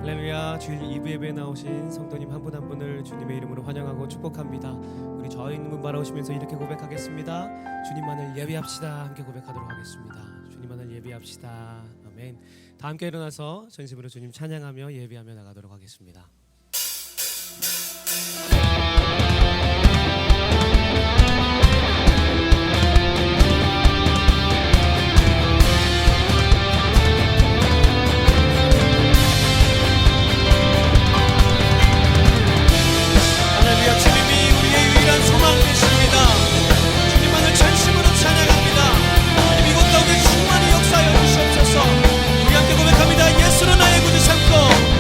할렐루야. 주일 2부 예배에 나오신 성도님 한 분 한 분을 주님의 이름으로 환영하고 축복합니다. 우리 저 있는 분 바라보시면서 이렇게 고백하겠습니다. 주님만을 예배합시다. 함께 고백하도록 하겠습니다. 주님만을 예배합시다. 아멘. 다 함께 일어나서 전심으로 주님 찬양하며 예배하며 나가도록 하겠습니다. 예수는 나의 구주 삼고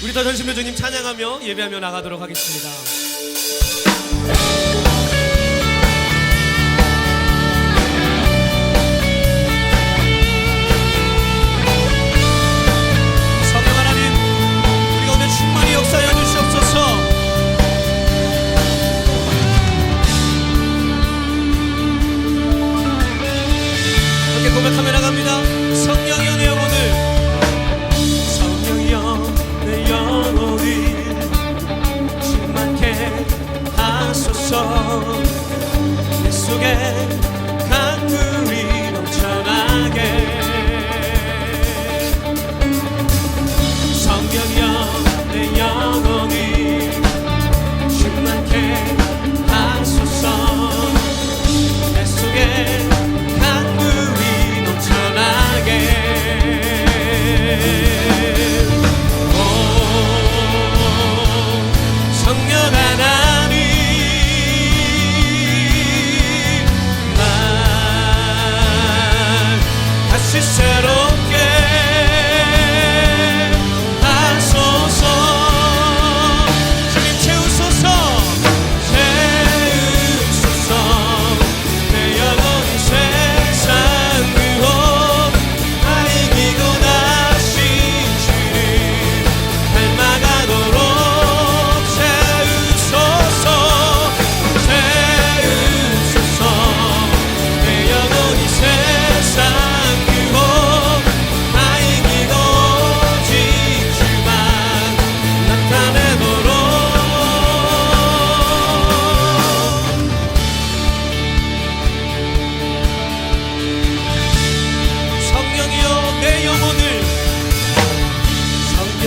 우리 더 전심으로 주님 찬양하며 예배하며 나가도록 하겠습니다. 성령 하나님, 우리 가운데 충만히 역사하여 주시옵소서. 함께 고백하며 나갑니다. 성령이여 내 영혼을, 성령이여 내 영혼을 충만케 하소서.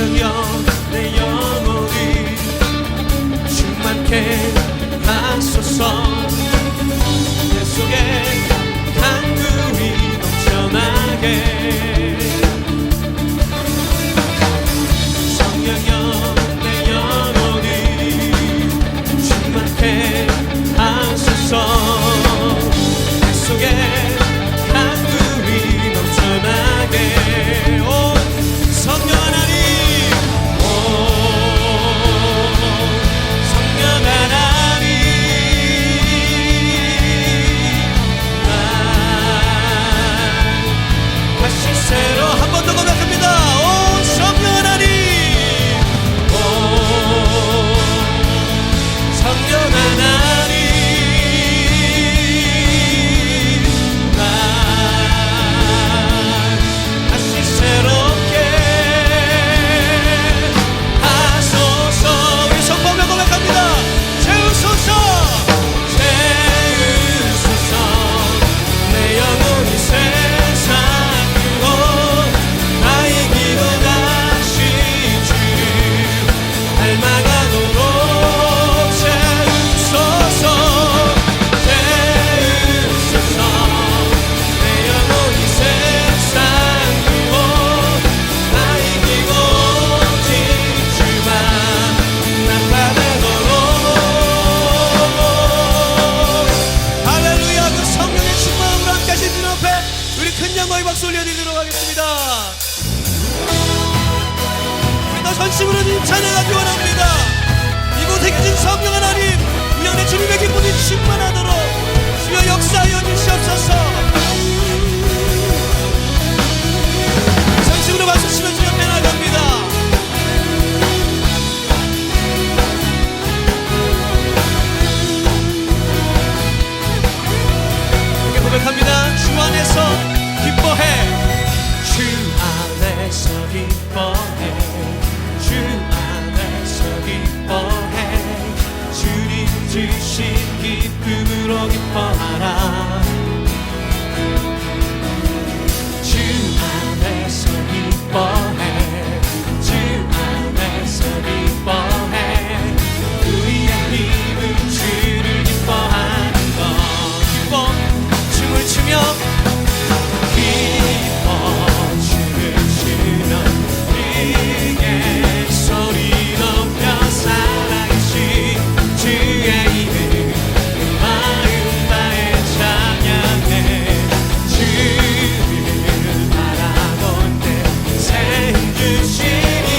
성령여 내 영혼이 충만케 하소서. 내 속에 강물이 넘쳐나게. 성령여 내 영혼이 충만케 하소서. 내 속에 강물이 넘쳐나게. 오 성령 하나님, 오 성령 하나님, 다시 새로 한 번 더 고백합니다. 오 성령 하나님, 오 성령 하나님, 다시 새롭게 하소서. 우리 성법을 고백합니다. 채우소서, 채우소서. 내 영혼이 세상 나의 기도 다시 주를 닮아가도록 채우소서, 채우소서. 내 영혼이 세상 나의 기도 오직 주만 나타내도록. 할렐루야. 그 성령의 충만함으로 함께 하신 주님 앞에 우리 큰 영광의 박수 올려드리도록 하겠습니다. 우리 더 전심으로 주님 찬양하기 원합니다. 이곳에 계신 성령 하나님, 우리 안에 주님의 기쁨이 충만하도록 주여 역사하여 주시옵소서. 전심으로 박수 치며 주님 앞에 나아갑니다. 이렇게 고백합니다. 주 안에서 기뻐해, 주 안에서 기뻐해, 주 안에서 기뻐해. 주님 주신 기쁨으로 기뻐하라. 주 안에서 기뻐해, 주 안에서 기뻐해. 우리의 힘은 주를 기뻐하는 것. 기뻐 춤을 추며, 기뻐 춤을 추며, 크게 소리 높여 살아계신 주의 이름 마음 다해 찬양해. 주를 바라볼 때 새 힘 주시니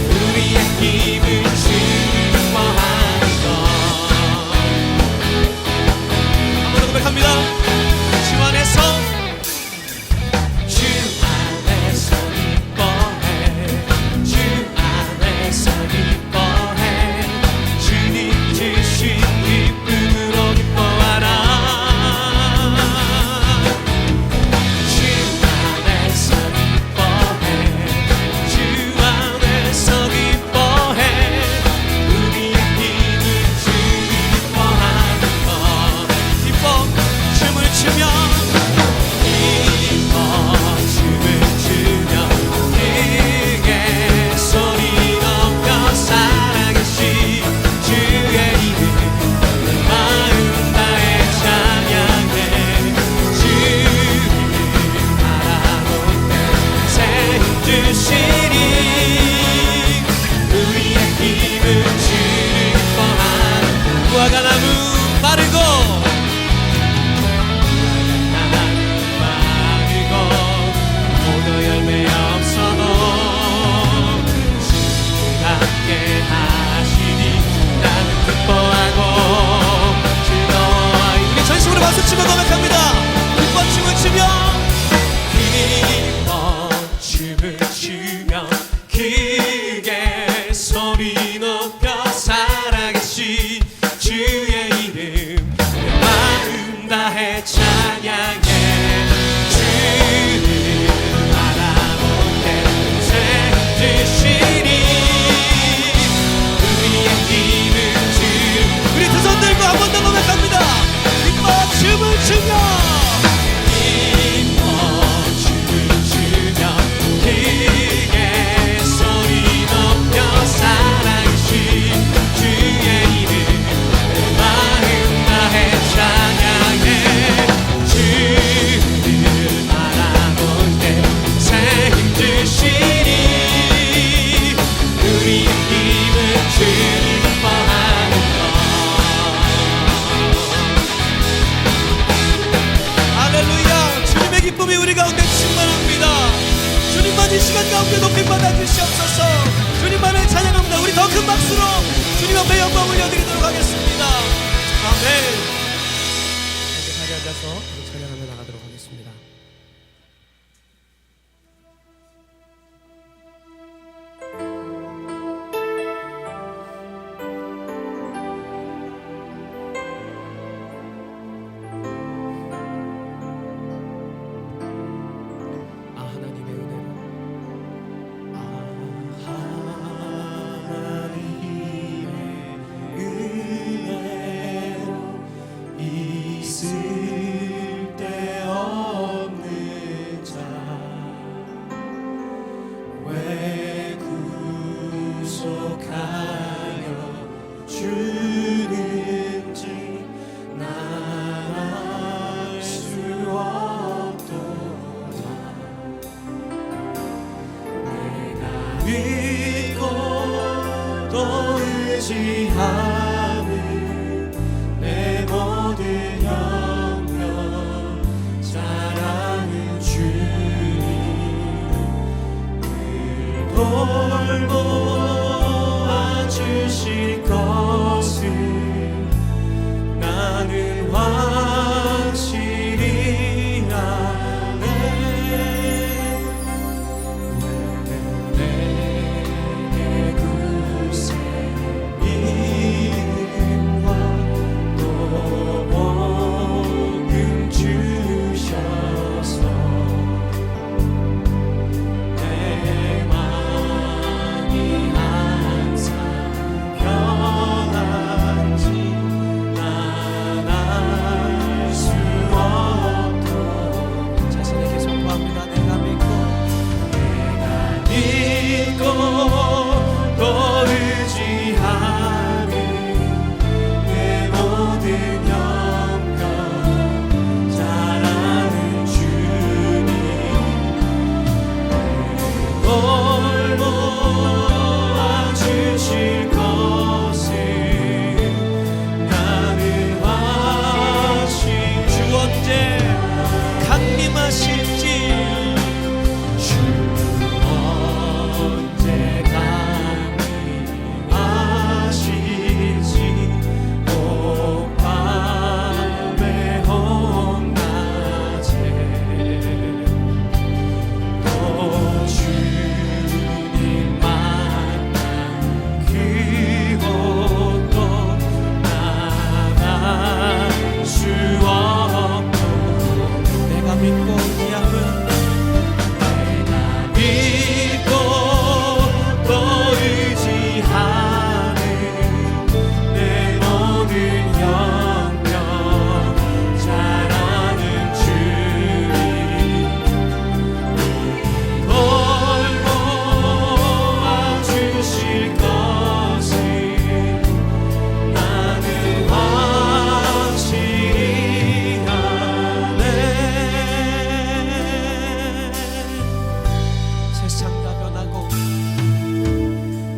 우리의 힘은 주를 기뻐하는 것. 한 번 더 고백합니다. 주 안에서, 주 안에서 기뻐해, 주 안에서 기뻐해. 주님 주신 기쁨으로 기뻐하라. 주 안에서 기뻐해, 주 안에서 기뻐해. 우리의 힘은 주를 기뻐하는 것. 기뻐 춤을 추며, 기뻐 춤을 추며, 크게 소리 높여 살아계신 주의 이름 마음 다해 찬양해. 주를 바라볼 때 새 힘 주시니 우리의 힘은 주를 기뻐하는. 무화과 나무 마르고, 포도 열매 없어도 주와 함께 하시니 나는 기뻐하고 즐거워하리. 우리 전심으로 박수 치며 고백합니다. 기뻐 춤을 추며, 기뻐 춤을 추며, 크게 소리 높여 살아계신 주의 이름 마음 다해 찬양해. 주를 바라볼 때 새 힘 주시니 우리의 힘은 주. 우리 두 손 들고 한 번 더 고백합니다. 기뻐 춤을 추며, 기뻐 춤을 추며, 크게 주시옵소서. 주님만을 찬양합니다. 우리 더 큰 박수로 주님 앞에 영광 올려드리도록 하겠습니다. 아멘. 이제 자리에 앉아서 찬양하며 나가도록 하겠습니다. 믿고 또 의지하는 내 모든 영역 사랑은 주님 늘 돌보아 주실 것을 나는 확실히 아네.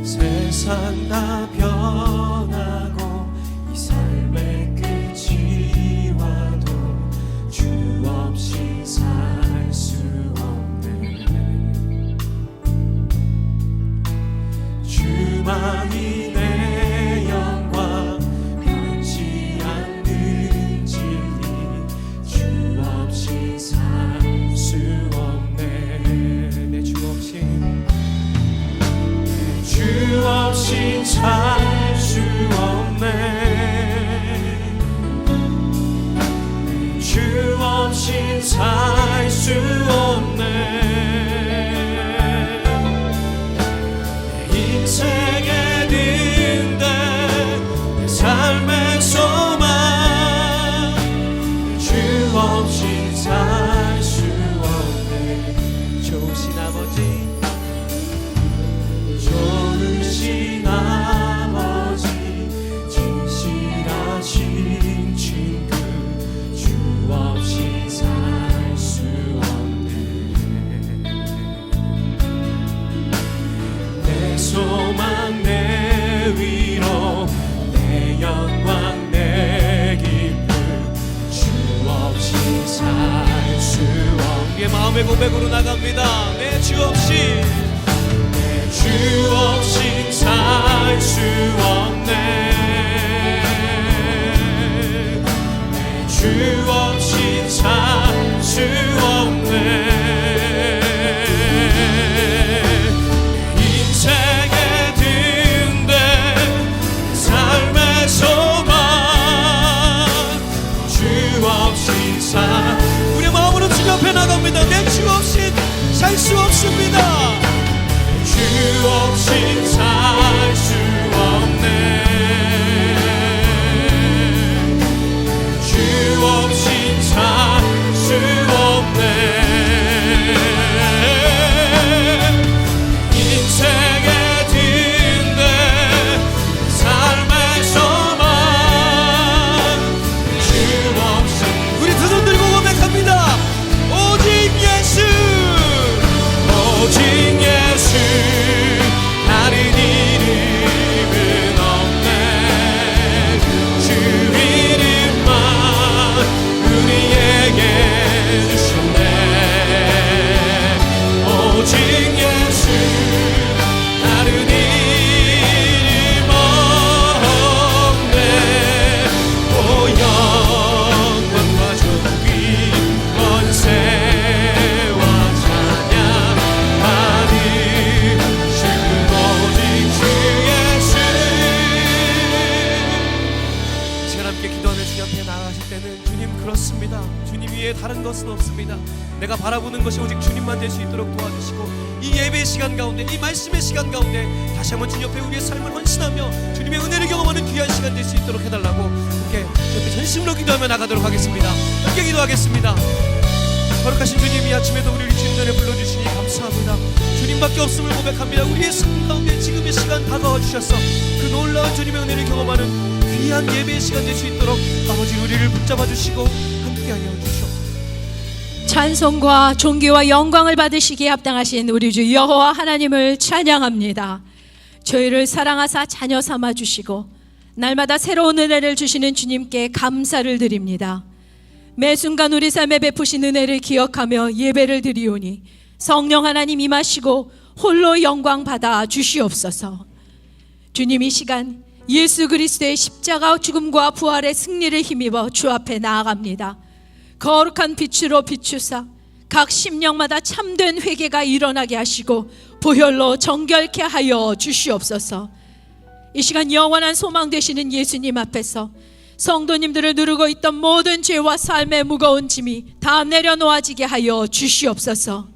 세상 다 변하고 이 삶의 끝이 와도 주 없이 살 수 없네. 주만이 내 영광 변치 않는 진리 주 없이 살 수 없네. 내 주 없이 주 없이 살 수 없네. 주 없이 살 수 없네. 내 인생의 든든 내 삶의 소망 주 없이 살 수 없네. 좋으신 아버지 좋으신 아버지 진실하신 친구 주 없이 살 수 없네. 내 소망 내 위로 내 영광 내 기쁨 주 없이 살 수 없네. 우리의 마음의 고백으로 나갑니다. 내 주 없이 내 것이 오직 주님만 될 수 있도록 도와주시고, 이 예배의 시간 가운데, 이 말씀의 시간 가운데 다시 한번 주님 옆에 우리의 삶을 헌신하며 주님의 은혜를 경험하는 귀한 시간 될 수 있도록 해달라고 함께 옆에 전심으로 기도하며 나가도록 하겠습니다. 함께 기도하겠습니다. 거룩하신 주님, 이 아침에도 우리를 주님 전에 불러주시니 감사합니다. 주님밖에 없음을 고백합니다. 우리의 삶 가운데 지금의 시간 다가와 주셔서 그 놀라운 주님의 은혜를 경험하는 귀한 예배의 시간 될 수 있도록 아버지 우리를 붙잡아 주시고 함께하여 주시옵소서. 찬송과 존귀와 영광을 받으시기에 합당하신 우리 주 여호와 하나님을 찬양합니다. 저희를 사랑하사 자녀 삼아 주시고 날마다 새로운 은혜를 주시는 주님께 감사를 드립니다. 매 순간 우리 삶에 베푸신 은혜를 기억하며 예배를 드리오니 성령 하나님 임하시고 홀로 영광 받아 주시옵소서. 주님, 이 시간 예수 그리스도의 십자가 죽음과 부활의 승리를 힘입어 주 앞에 나아갑니다. 거룩한 빛으로 비추사 각 심령마다 참된 회개가 일어나게 하시고 보혈로 정결케 하여 주시옵소서. 이 시간 영원한 소망 되시는 예수님 앞에서 성도님들을 누르고 있던 모든 죄와 삶의 무거운 짐이 다 내려놓아지게 하여 주시옵소서.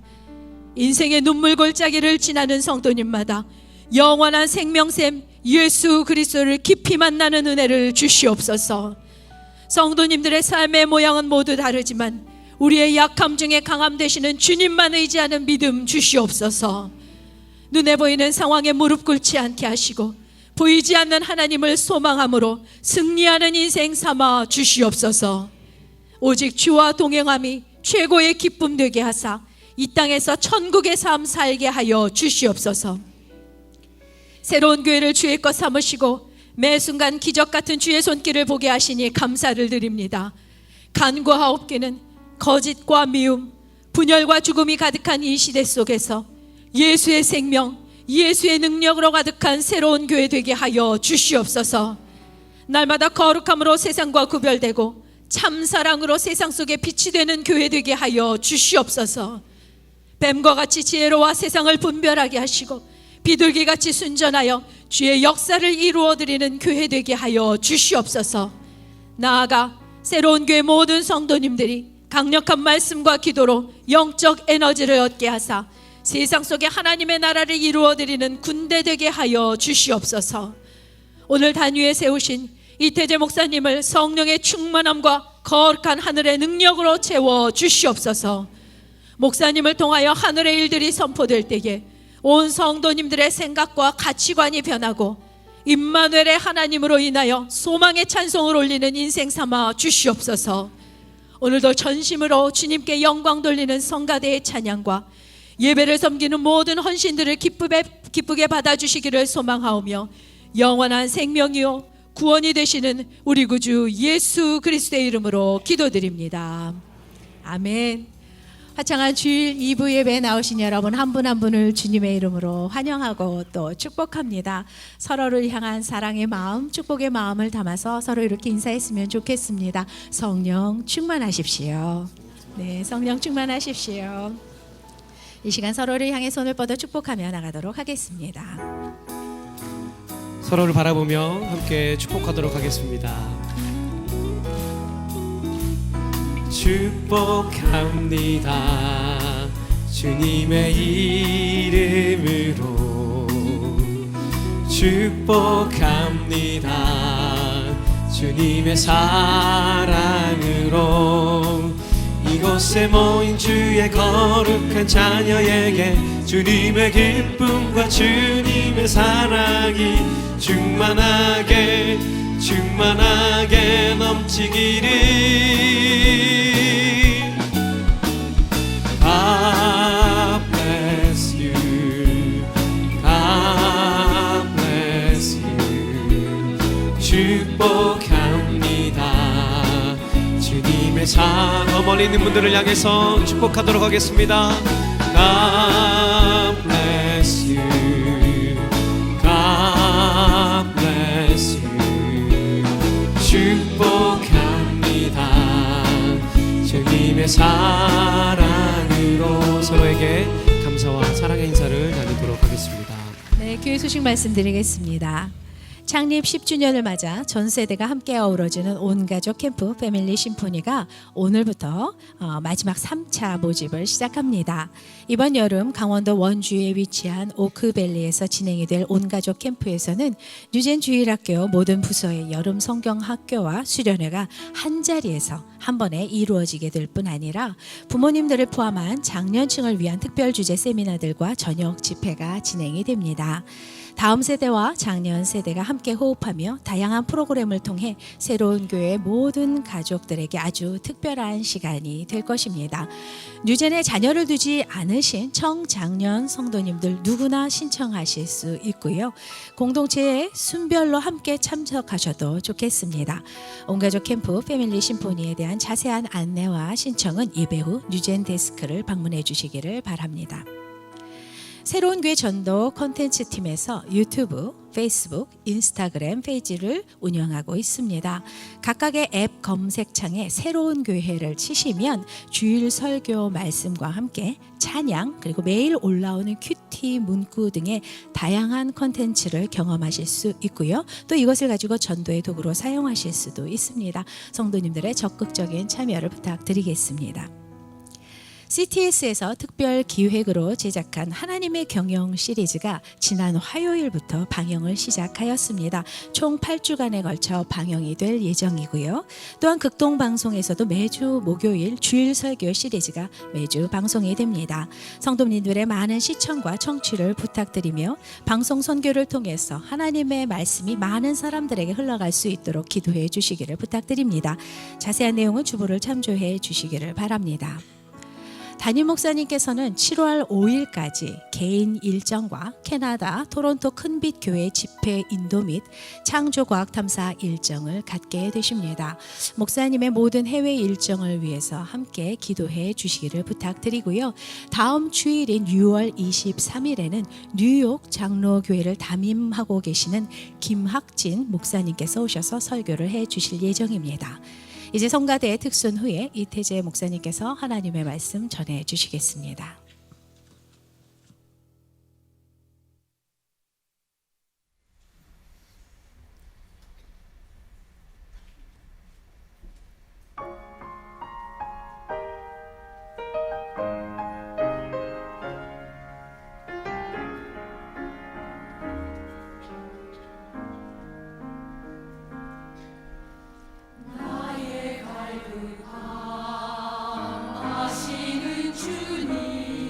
인생의 눈물 골짜기를 지나는 성도님마다 영원한 생명샘 예수 그리스도를 깊이 만나는 은혜를 주시옵소서. 성도님들의 삶의 모양은 모두 다르지만 우리의 약함 중에 강함 되시는 주님만 의지하는 믿음 주시옵소서. 눈에 보이는 상황에 무릎 꿇지 않게 하시고 보이지 않는 하나님을 소망함으로 승리하는 인생 삼아 주시옵소서. 오직 주와 동행함이 최고의 기쁨 되게 하사 이 땅에서 천국의 삶 살게 하여 주시옵소서. 새로운 교회를 주의 것 삼으시고 매 순간 기적 같은 주의 손길을 보게 하시니 감사를 드립니다. 간과하옵기는 거짓과 미움, 분열과 죽음이 가득한 이 시대 속에서 예수의 생명, 예수의 능력으로 가득한 새로운 교회 되게 하여 주시옵소서. 날마다 거룩함으로 세상과 구별되고 참사랑으로 세상 속에 빛이 되는 교회 되게 하여 주시옵소서. 뱀과 같이 지혜로와 세상을 분별하게 하시고 비둘기같이 순전하여 주의 역사를 이루어드리는 교회 되게 하여 주시옵소서. 나아가 새로운 교회 모든 성도님들이 강력한 말씀과 기도로 영적 에너지를 얻게 하사 세상 속에 하나님의 나라를 이루어드리는 군대 되게 하여 주시옵소서. 오늘 단위에 세우신 이태재 목사님을 성령의 충만함과 거룩한 하늘의 능력으로 채워 주시옵소서. 목사님을 통하여 하늘의 일들이 선포될 때에 온 성도님들의 생각과 가치관이 변하고 임마누엘의 하나님으로 인하여 소망의 찬송을 올리는 인생 삼아 주시옵소서. 오늘도 전심으로 주님께 영광 돌리는 성가대의 찬양과 예배를 섬기는 모든 헌신들을 기쁘게 받아주시기를 소망하오며 영원한 생명이요 구원이 되시는 우리 구주 예수 그리스도의 이름으로 기도드립니다. 아멘. 화창한 주일 2부 예배에 나오신 여러분 한 분 한 분을 주님의 이름으로 환영하고 또 축복합니다. 서로를 향한 사랑의 마음, 축복의 마음을 담아서 서로 이렇게 인사했으면 좋겠습니다. 성령 충만하십시오. 네, 성령 충만하십시오. 이 시간 서로를 향해 손을 뻗어 축복하며 나가도록 하겠습니다. 서로를 바라보며 함께 축복하도록 하겠습니다. 축복합니다. 주님의 이름으로 축복합니다. 주님의 사랑으로 이곳에 모인 주의 거룩한 자녀에게 주님의 기쁨과 주님의 사랑이 충만하게 넘치기를. God bless you, God bless you. 축복합니다. 주님의 더 멀리 있는 분들을 향해서 축복하도록 하겠습니다. God bless you, God bless you. 축복합니다. 주님의 사랑으로 서로에게 감사와 사랑의 인사를 나누도록 하겠습니다. 네, 교회 소식 말씀드리겠습니다. 창립 10주년을 맞아 전 세대가 함께 어우러지는 온가족 캠프 패밀리 심포니가 오늘부터 마지막 3차 모집을 시작합니다. 이번 여름 강원도 원주에 위치한 오크밸리에서 진행이 될 온가족 캠프에서는 뉴젠 주일학교 모든 부서의 여름 성경학교와 수련회가 한 자리에서 한 번에 이루어지게 될 뿐 아니라 부모님들을 포함한 장년층을 위한 특별 주제 세미나들과 저녁 집회가 진행이 됩니다. 다음 세대와 작년 세대가 함께 호흡하며 다양한 프로그램을 통해 새로운 교회의 모든 가족들에게 아주 특별한 시간이 될 것입니다. 뉴젠에 자녀를 두지 않으신 청장년 성도님들 누구나 신청하실 수 있고요. 공동체의 순별로 함께 참석하셔도 좋겠습니다. 온가족 캠프 패밀리 심포니에 대한 자세한 안내와 신청은 예배 후 뉴젠 데스크를 방문해 주시기를 바랍니다. 새로운 교회 전도 콘텐츠 팀에서 유튜브, 페이스북, 인스타그램 페이지를 운영하고 있습니다. 각각의 앱 검색창에 새로운 교회를 치시면 주일 설교 말씀과 함께 찬양 그리고 매일 올라오는 큐티 문구 등의 다양한 콘텐츠를 경험하실 수 있고요. 또 이것을 가지고 전도의 도구로 사용하실 수도 있습니다. 성도님들의 적극적인 참여를 부탁드리겠습니다. CTS에서 특별 기획으로 제작한 하나님의 경영 시리즈가 지난 화요일부터 방영을 시작하였습니다. 총 8주간에 걸쳐 방영이 될 예정이고요. 또한 극동방송에서도 매주 목요일 주일 설교 시리즈가 매주 방송이 됩니다. 성도님들의 많은 시청과 청취를 부탁드리며 방송 선교를 통해서 하나님의 말씀이 많은 사람들에게 흘러갈 수 있도록 기도해 주시기를 부탁드립니다. 자세한 내용은 주보를 참조해 주시기를 바랍니다. 담임 목사님께서는 7월 5일까지 개인 일정과 캐나다 토론토 큰빛 교회 집회 인도 및 창조과학 탐사 일정을 갖게 되십니다. 목사님의 모든 해외 일정을 위해서 함께 기도해 주시기를 부탁드리고요. 다음 주일인 6월 23일에는 뉴욕 장로교회를 담임하고 계시는 김학진 목사님께서 오셔서 설교를 해 주실 예정입니다. 이제 성가대 특순 후에 이태재 목사님께서 하나님의 말씀 전해 주시겠습니다. 아시는 주님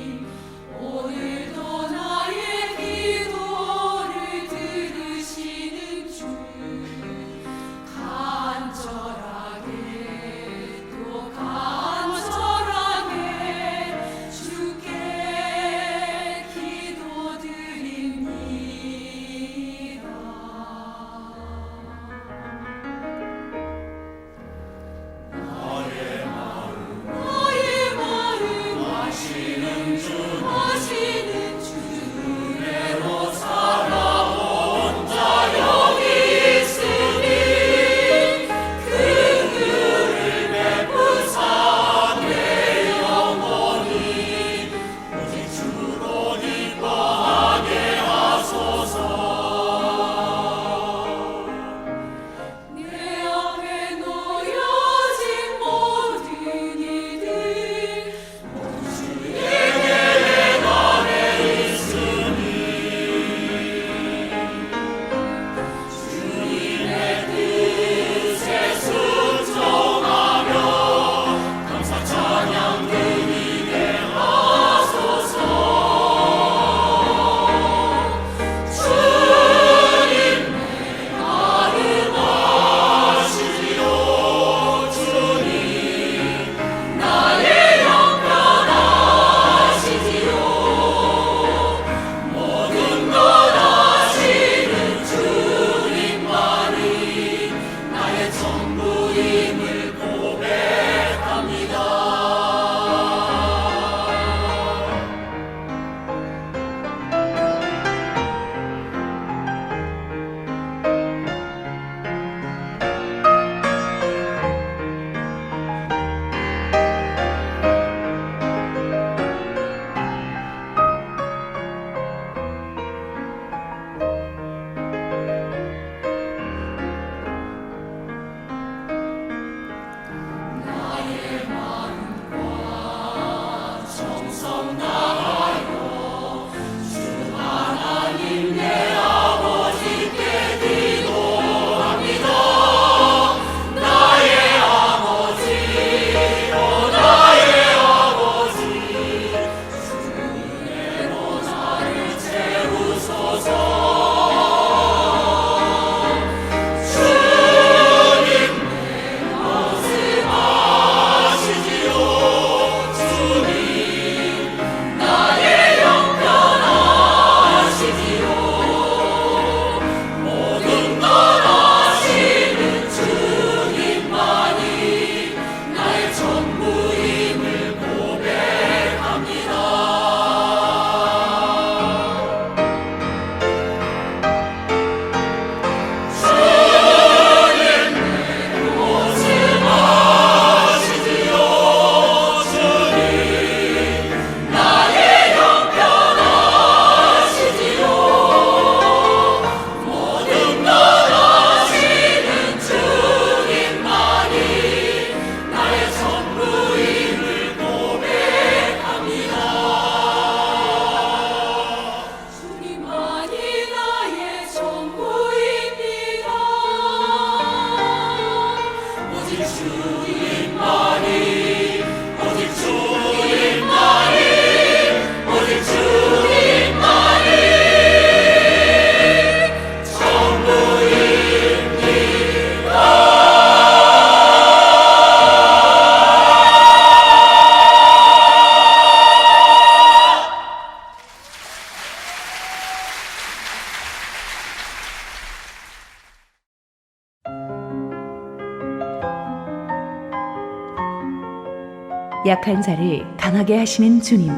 약한 자를 강하게 하시는 주님.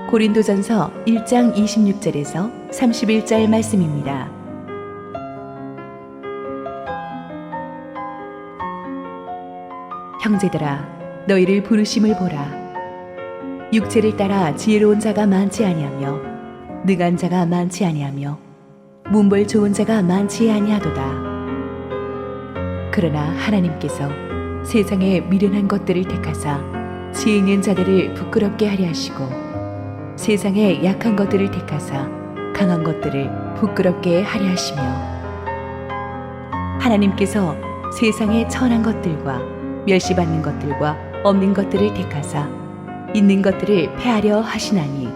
고린도전서 1장 26절에서 31절 말씀입니다. 형제들아, 너희를 부르심을 보라. 육체를 따라 지혜로운 자가 많지 아니하며 능한 자가 많지 아니하며 문벌 좋은 자가 많지 아니하도다. 그러나 하나님께서 세상의 미련한 것들을 택하사 지혜 있는 자들을 부끄럽게 하려 하시고 세상의 약한 것들을 택하사 강한 것들을 부끄럽게 하려 하시며 하나님께서 세상의 천한 것들과 멸시받는 것들과 없는 것들을 택하사 있는 것들을 패하려 하시나니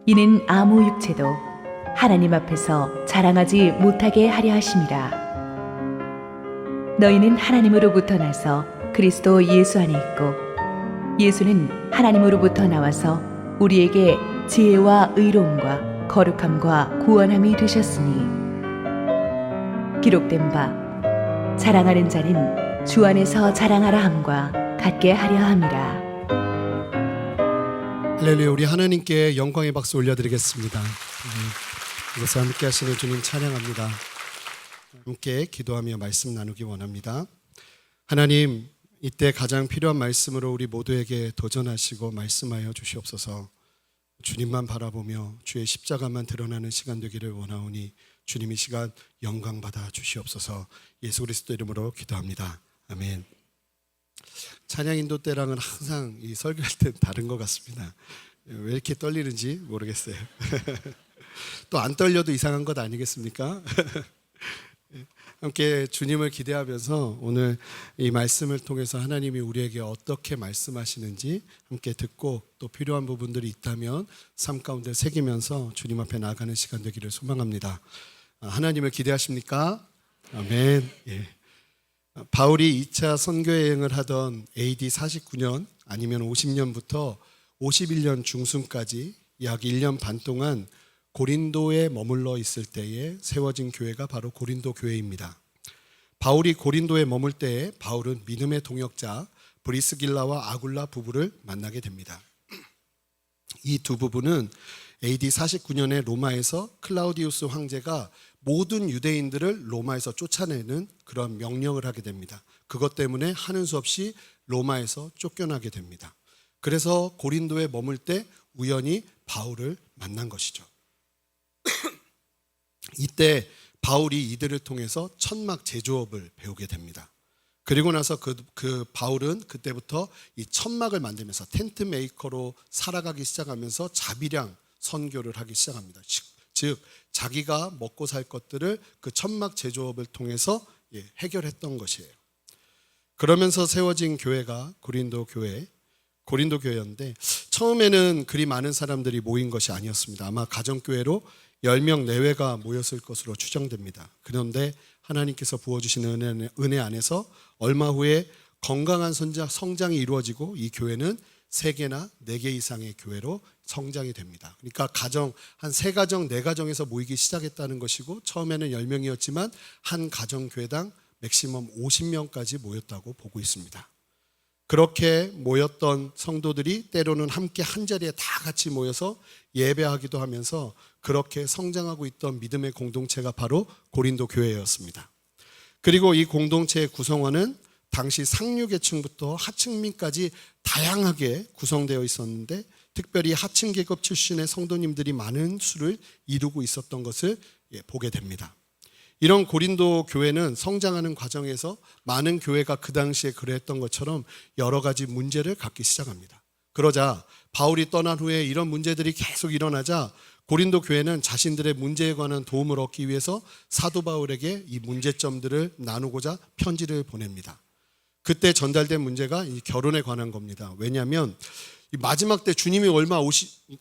이는 아무 육체도 하나님 앞에서 자랑하지 못하게 하려 하심이라. 너희는 하나님으로부터 나서 그리스도 예수 안에 있고 예수는 하나님으로부터 나와서 우리에게 지혜와 의로움과 거룩함과 구원함이 되셨으니 기록된 바 자랑하는 자는 주 안에서 자랑하라 함과 같게 하려 함이라. 할렐루야. 우리 하나님께 영광의 박수 올려드리겠습니다. 이것을 함께 하시는 주님 찬양합니다. 함께 기도하며 말씀 나누기 원합니다. 하나님, 이때 가장 필요한 말씀으로 우리 모두에게 도전하시고 말씀하여 주시옵소서. 주님만 바라보며 주의 십자가만 드러나는 시간 되기를 원하오니 주님 이 시간 영광 받아 주시옵소서. 예수 그리스도 이름으로 기도합니다. 아멘. 찬양 인도 때랑은 항상 이 설교할 때 다른 것 같습니다. 왜 이렇게 떨리는지 모르겠어요. 또 안 떨려도 이상한 것 아니겠습니까? 함께 주님을 기대하면서 오늘 이 말씀을 통해서 하나님이 우리에게 어떻게 말씀하시는지 함께 듣고 또 필요한 부분들이 있다면 삶 가운데 새기면서 주님 앞에 나아가는 시간 되기를 소망합니다. 하나님을 기대하십니까? 아멘. 예. 바울이 2차 선교 여행을 하던 AD 49년 아니면 50년부터 51년 중순까지 약 1년 반 동안 고린도에 머물러 있을 때에 세워진 교회가 바로 고린도 교회입니다. 바울이 고린도에 머물 때에 바울은 믿음의 동역자 브리스길라와 아굴라 부부를 만나게 됩니다. 이 두 부부는 AD 49년에 로마에서 클라우디우스 황제가 모든 유대인들을 로마에서 쫓아내는 그런 명령을 하게 됩니다. 그것 때문에 하는 수 없이 로마에서 쫓겨나게 됩니다. 그래서 고린도에 머물 때 우연히 바울을 만난 것이죠. 이때 바울이 이들을 통해서 천막 제조업을 배우게 됩니다. 그리고 나서 그 바울은 그때부터 이 천막을 만들면서 텐트 메이커로 살아가기 시작하면서 자비량 선교를 하기 시작합니다. 즉 자기가 먹고 살 것들을 그 천막 제조업을 통해서 해결했던 것이에요. 그러면서 세워진 교회가 고린도 교회였는데 처음에는 그리 많은 사람들이 모인 것이 아니었습니다. 아마 가정교회로 10명 내외가 모였을 것으로 추정됩니다. 그런데 하나님께서 부어주신 은혜 안에서 얼마 후에 건강한 성장이 이루어지고 이 교회는 3개나 4개 이상의 교회로 성장이 됩니다. 그러니까 가정 한 3가정, 4가정에서 모이기 시작했다는 것이고 처음에는 10명이었지만 한 가정교회당 맥시멈 50명까지 모였다고 보고 있습니다. 그렇게 모였던 성도들이 때로는 함께 한 자리에 다 같이 모여서 예배하기도 하면서 그렇게 성장하고 있던 믿음의 공동체가 바로 고린도 교회였습니다. 그리고 이 공동체의 구성원은 당시 상류계층부터 하층민까지 다양하게 구성되어 있었는데 특별히 하층계급 출신의 성도님들이 많은 수를 이루고 있었던 것을 보게 됩니다. 이런 고린도 교회는 성장하는 과정에서 많은 교회가 그 당시에 그랬던 것처럼 여러 가지 문제를 갖기 시작합니다. 그러자 바울이 떠난 후에 이런 문제들이 계속 일어나자 고린도 교회는 자신들의 문제에 관한 도움을 얻기 위해서 사도 바울에게 이 문제점들을 나누고자 편지를 보냅니다. 그때 전달된 문제가 이 결혼에 관한 겁니다. 왜냐하면 이 마지막 때 주님이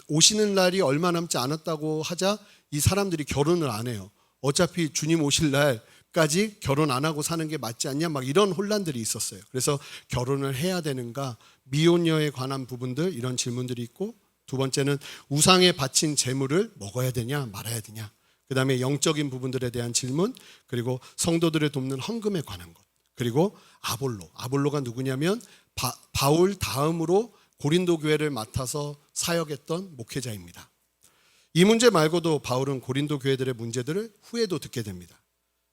오시는 날이 얼마 남지 않았다고 하자 이 사람들이 결혼을 안 해요. 어차피 주님 오실 날까지 결혼 안 하고 사는 게 맞지 않냐 막 이런 혼란들이 있었어요. 그래서 결혼을 해야 되는가, 미혼녀에 관한 부분들 이런 질문들이 있고, 두 번째는 우상에 바친 제물을 먹어야 되냐 말아야 되냐, 그 다음에 영적인 부분들에 대한 질문, 그리고 성도들을 돕는 헌금에 관한 것, 그리고 아볼로가 누구냐면 바울 다음으로 고린도 교회를 맡아서 사역했던 목회자입니다. 이 문제 말고도 바울은 고린도 교회들의 문제들을 후에도 듣게 됩니다.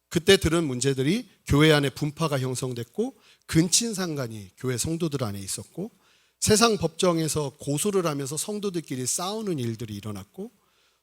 그때 들은 문제들이 교회 안에 분파가 형성됐고 근친상간이 교회 성도들 안에 있었고 세상 법정에서 고소를 하면서 성도들끼리 싸우는 일들이 일어났고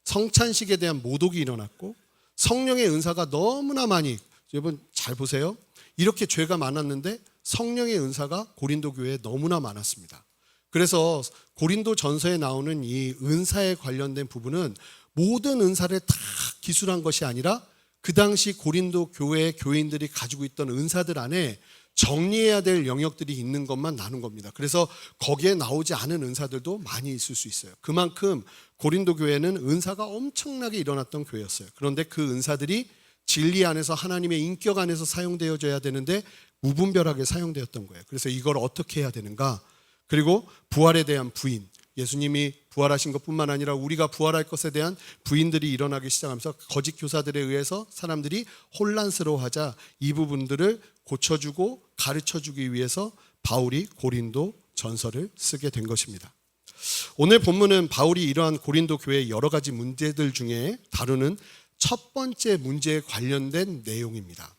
성찬식에 대한 모독이 일어났고 성령의 은사가 너무나 많이, 여러분 잘 보세요. 이렇게 죄가 많았는데 성령의 은사가 고린도 교회에 너무나 많았습니다. 그래서 고린도 전서에 나오는 이 은사에 관련된 부분은 모든 은사를 다 기술한 것이 아니라 그 당시 고린도 교회의 교인들이 가지고 있던 은사들 안에 정리해야 될 영역들이 있는 것만 나눈 겁니다. 그래서 거기에 나오지 않은 은사들도 많이 있을 수 있어요. 그만큼 고린도 교회는 은사가 엄청나게 일어났던 교회였어요. 그런데 그 은사들이 진리 안에서 하나님의 인격 안에서 사용되어져야 되는데 무분별하게 사용되었던 거예요. 그래서 이걸 어떻게 해야 되는가? 그리고 부활에 대한 부인, 예수님이 부활하신 것뿐만 아니라 우리가 부활할 것에 대한 부인들이 일어나기 시작하면서 거짓 교사들에 의해서 사람들이 혼란스러워하자 이 부분들을 고쳐주고 가르쳐주기 위해서 바울이 고린도 전서를 쓰게 된 것입니다. 오늘 본문은 바울이 이러한 고린도 교회의 여러 가지 문제들 중에 다루는 첫 번째 문제에 관련된 내용입니다.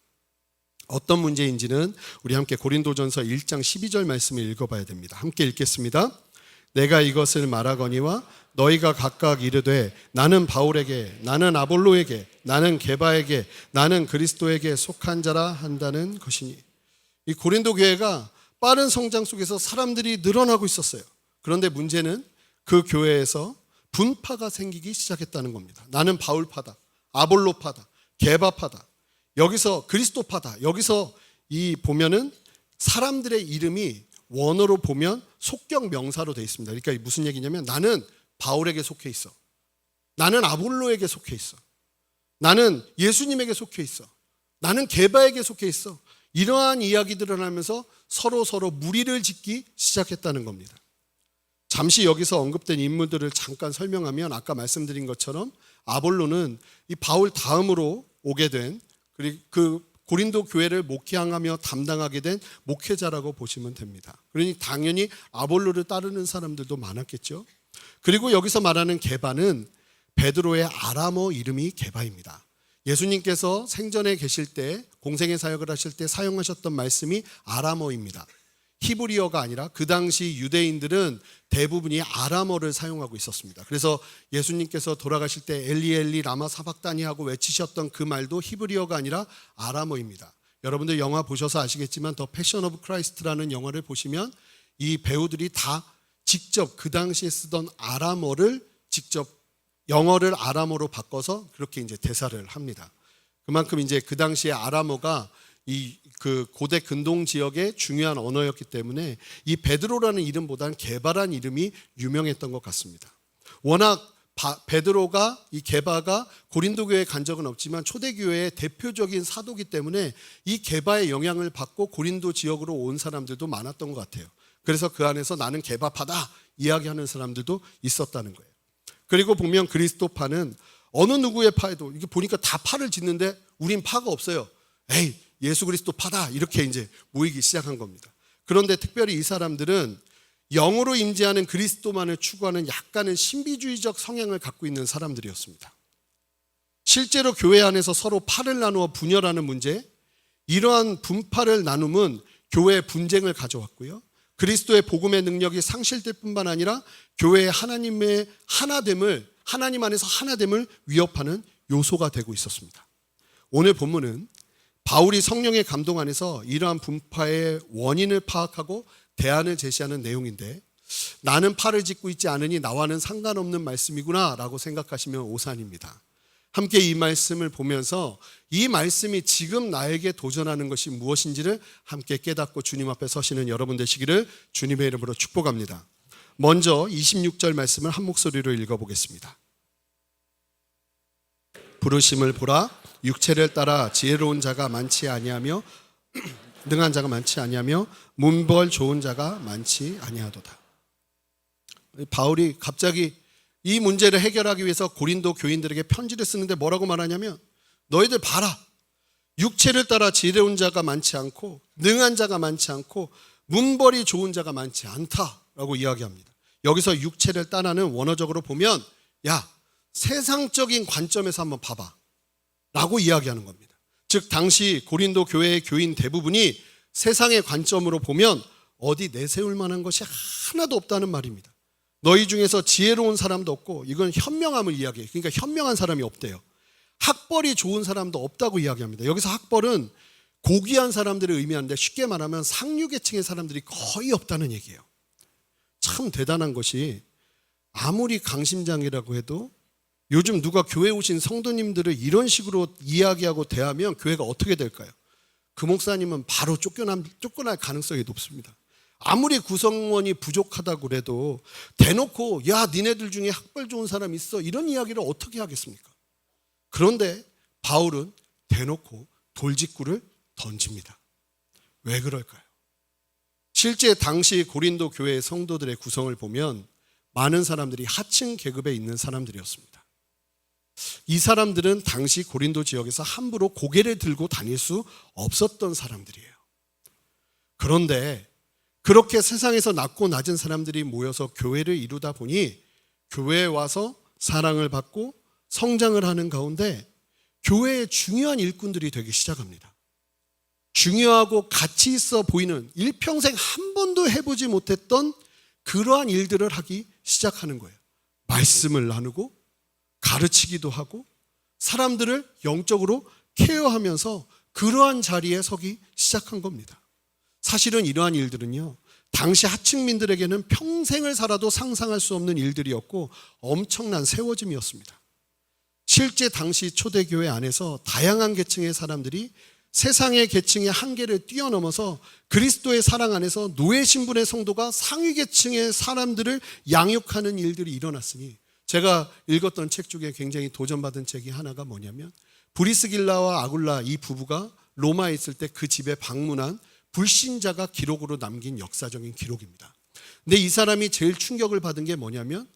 어떤 문제인지는 우리 함께 고린도전서 1장 12절 말씀을 읽어봐야 됩니다. 함께 읽겠습니다. 내가 이것을 말하거니와 너희가 각각 이르되 나는 바울에게, 나는 아볼로에게, 나는 게바에게, 나는 그리스도에게 속한 자라 한다는 것이니. 이 고린도 교회가 빠른 성장 속에서 사람들이 늘어나고 있었어요. 그런데 문제는 그 교회에서 분파가 생기기 시작했다는 겁니다. 나는 바울파다, 아볼로파다, 게바파다, 여기서 그리스도파다. 여기서 이 보면은 사람들의 이름이 원어로 보면 속격 명사로 되어 있습니다. 그러니까 무슨 얘기냐면 나는 바울에게 속해 있어. 나는 아볼로에게 속해 있어. 나는 예수님에게 속해 있어. 나는 게바에게 속해 있어. 이러한 이야기들을 하면서 서로 무리를 짓기 시작했다는 겁니다. 잠시 여기서 언급된 인물들을 잠깐 설명하면 아까 말씀드린 것처럼 아볼로는 이 바울 다음으로 오게 된 그리고 그 고린도 교회를 목회하며 담당하게 된 목회자라고 보시면 됩니다. 그러니 당연히 아볼로를 따르는 사람들도 많았겠죠. 그리고 여기서 말하는 게바는 베드로의 아람어 이름이 게바입니다. 예수님께서 생전에 계실 때 공생의 사역을 하실 때 사용하셨던 말씀이 아람어입니다. 히브리어가 아니라 그 당시 유대인들은 대부분이 아람어를 사용하고 있었습니다. 그래서 예수님께서 돌아가실 때 엘리 엘리 라마 사박다니 하고 외치셨던 그 말도 히브리어가 아니라 아람어입니다. 여러분들 영화 보셔서 아시겠지만 더 패션 오브 크라이스트라는 영화를 보시면 이 배우들이 다 직접 그 당시에 쓰던 아람어를 직접 영어를 아람어로 바꿔서 그렇게 이제 대사를 합니다. 그만큼 이제 그 당시에 아람어가 그 고대 근동 지역의 중요한 언어였기 때문에 이 베드로라는 이름보다는 게바라는 이름이 유명했던 것 같습니다. 워낙 베드로가 이 게바가 고린도 교회에 간 적은 없지만 초대교회의 대표적인 사도기 때문에 이 게바의 영향을 받고 고린도 지역으로 온 사람들도 많았던 것 같아요. 그래서 그 안에서 나는 게바파다 이야기하는 사람들도 있었다는 거예요. 그리고 보면 그리스도파는 어느 누구의 파에도 이게 보니까 다 파를 짓는데 우린 파가 없어요. 에이 예수 그리스도 파다 이렇게 이제 모이기 시작한 겁니다. 그런데 특별히 이 사람들은 영으로 임재하는 그리스도만을 추구하는 약간은 신비주의적 성향을 갖고 있는 사람들이었습니다. 실제로 교회 안에서 서로 파를 나누어 분열하는 문제, 이러한 분파를 나눔은 교회에 분쟁을 가져왔고요. 그리스도의 복음의 능력이 상실될 뿐만 아니라 교회의 하나님의 하나됨을, 하나님 안에서 하나됨을 위협하는 요소가 되고 있었습니다. 오늘 본문은 바울이 성령의 감동 안에서 이러한 분파의 원인을 파악하고 대안을 제시하는 내용인데 나는 파를 짓고 있지 않으니 나와는 상관없는 말씀이구나 라고 생각하시면 오산입니다. 함께 이 말씀을 보면서 이 말씀이 지금 나에게 도전하는 것이 무엇인지를 함께 깨닫고 주님 앞에 서시는 여러분 되시기를 주님의 이름으로 축복합니다. 먼저 26절 말씀을 한 목소리로 읽어보겠습니다. 부르심을 보라 육체를 따라 지혜로운 자가 많지 아니하며 능한 자가 많지 아니하며 문벌 좋은 자가 많지 아니하도다. 바울이 갑자기 이 문제를 해결하기 위해서 고린도 교인들에게 편지를 쓰는데 뭐라고 말하냐면 너희들 봐라. 육체를 따라 지혜로운 자가 많지 않고 능한 자가 많지 않고 문벌이 좋은 자가 많지 않다라고 이야기합니다. 여기서 육체를 따라는 원어적으로 보면 야, 세상적인 관점에서 한번 봐봐 라고 이야기하는 겁니다. 즉 당시 고린도 교회의 교인 대부분이 세상의 관점으로 보면 어디 내세울 만한 것이 하나도 없다는 말입니다. 너희 중에서 지혜로운 사람도 없고, 이건 현명함을 이야기해요. 그러니까 현명한 사람이 없대요. 학벌이 좋은 사람도 없다고 이야기합니다. 여기서 학벌은 고귀한 사람들을 의미하는데 쉽게 말하면 상류계층의 사람들이 거의 없다는 얘기예요. 참 대단한 것이 아무리 강심장이라고 해도 요즘 누가 교회 오신 성도님들을 이런 식으로 이야기하고 대하면 교회가 어떻게 될까요? 그 목사님은 바로 쫓겨날 가능성이 높습니다. 아무리 구성원이 부족하다고 그래도 대놓고 야, 니네들 중에 학벌 좋은 사람 있어, 이런 이야기를 어떻게 하겠습니까? 그런데 바울은 대놓고 돌직구를 던집니다. 왜 그럴까요? 실제 당시 고린도 교회의 성도들의 구성을 보면 많은 사람들이 하층 계급에 있는 사람들이었습니다. 이 사람들은 당시 고린도 지역에서 함부로 고개를 들고 다닐 수 없었던 사람들이에요. 그런데 그렇게 세상에서 낮고 낮은 사람들이 모여서 교회를 이루다 보니 교회에 와서 사랑을 받고 성장을 하는 가운데 교회의 중요한 일꾼들이 되기 시작합니다. 중요하고 가치 있어 보이는, 일평생 한 번도 해보지 못했던 그러한 일들을 하기 시작하는 거예요. 말씀을 나누고 가르치기도 하고 사람들을 영적으로 케어하면서 그러한 자리에 서기 시작한 겁니다. 사실은 이러한 일들은요, 당시 하층민들에게는 평생을 살아도 상상할 수 없는 일들이었고 엄청난 세워짐이었습니다. 실제 당시 초대교회 안에서 다양한 계층의 사람들이 세상의 계층의 한계를 뛰어넘어서 그리스도의 사랑 안에서 노예 신분의 성도가 상위 계층의 사람들을 양육하는 일들이 일어났으니, 제가 읽었던 책 중에 굉장히 도전받은 책이 하나가 뭐냐면 브리스길라와 아굴라 이 부부가 로마에 있을 때 그 집에 방문한 불신자가 기록으로 남긴 역사적인 기록입니다. 근데 이 사람이 제일 충격을 받은 게 뭐냐면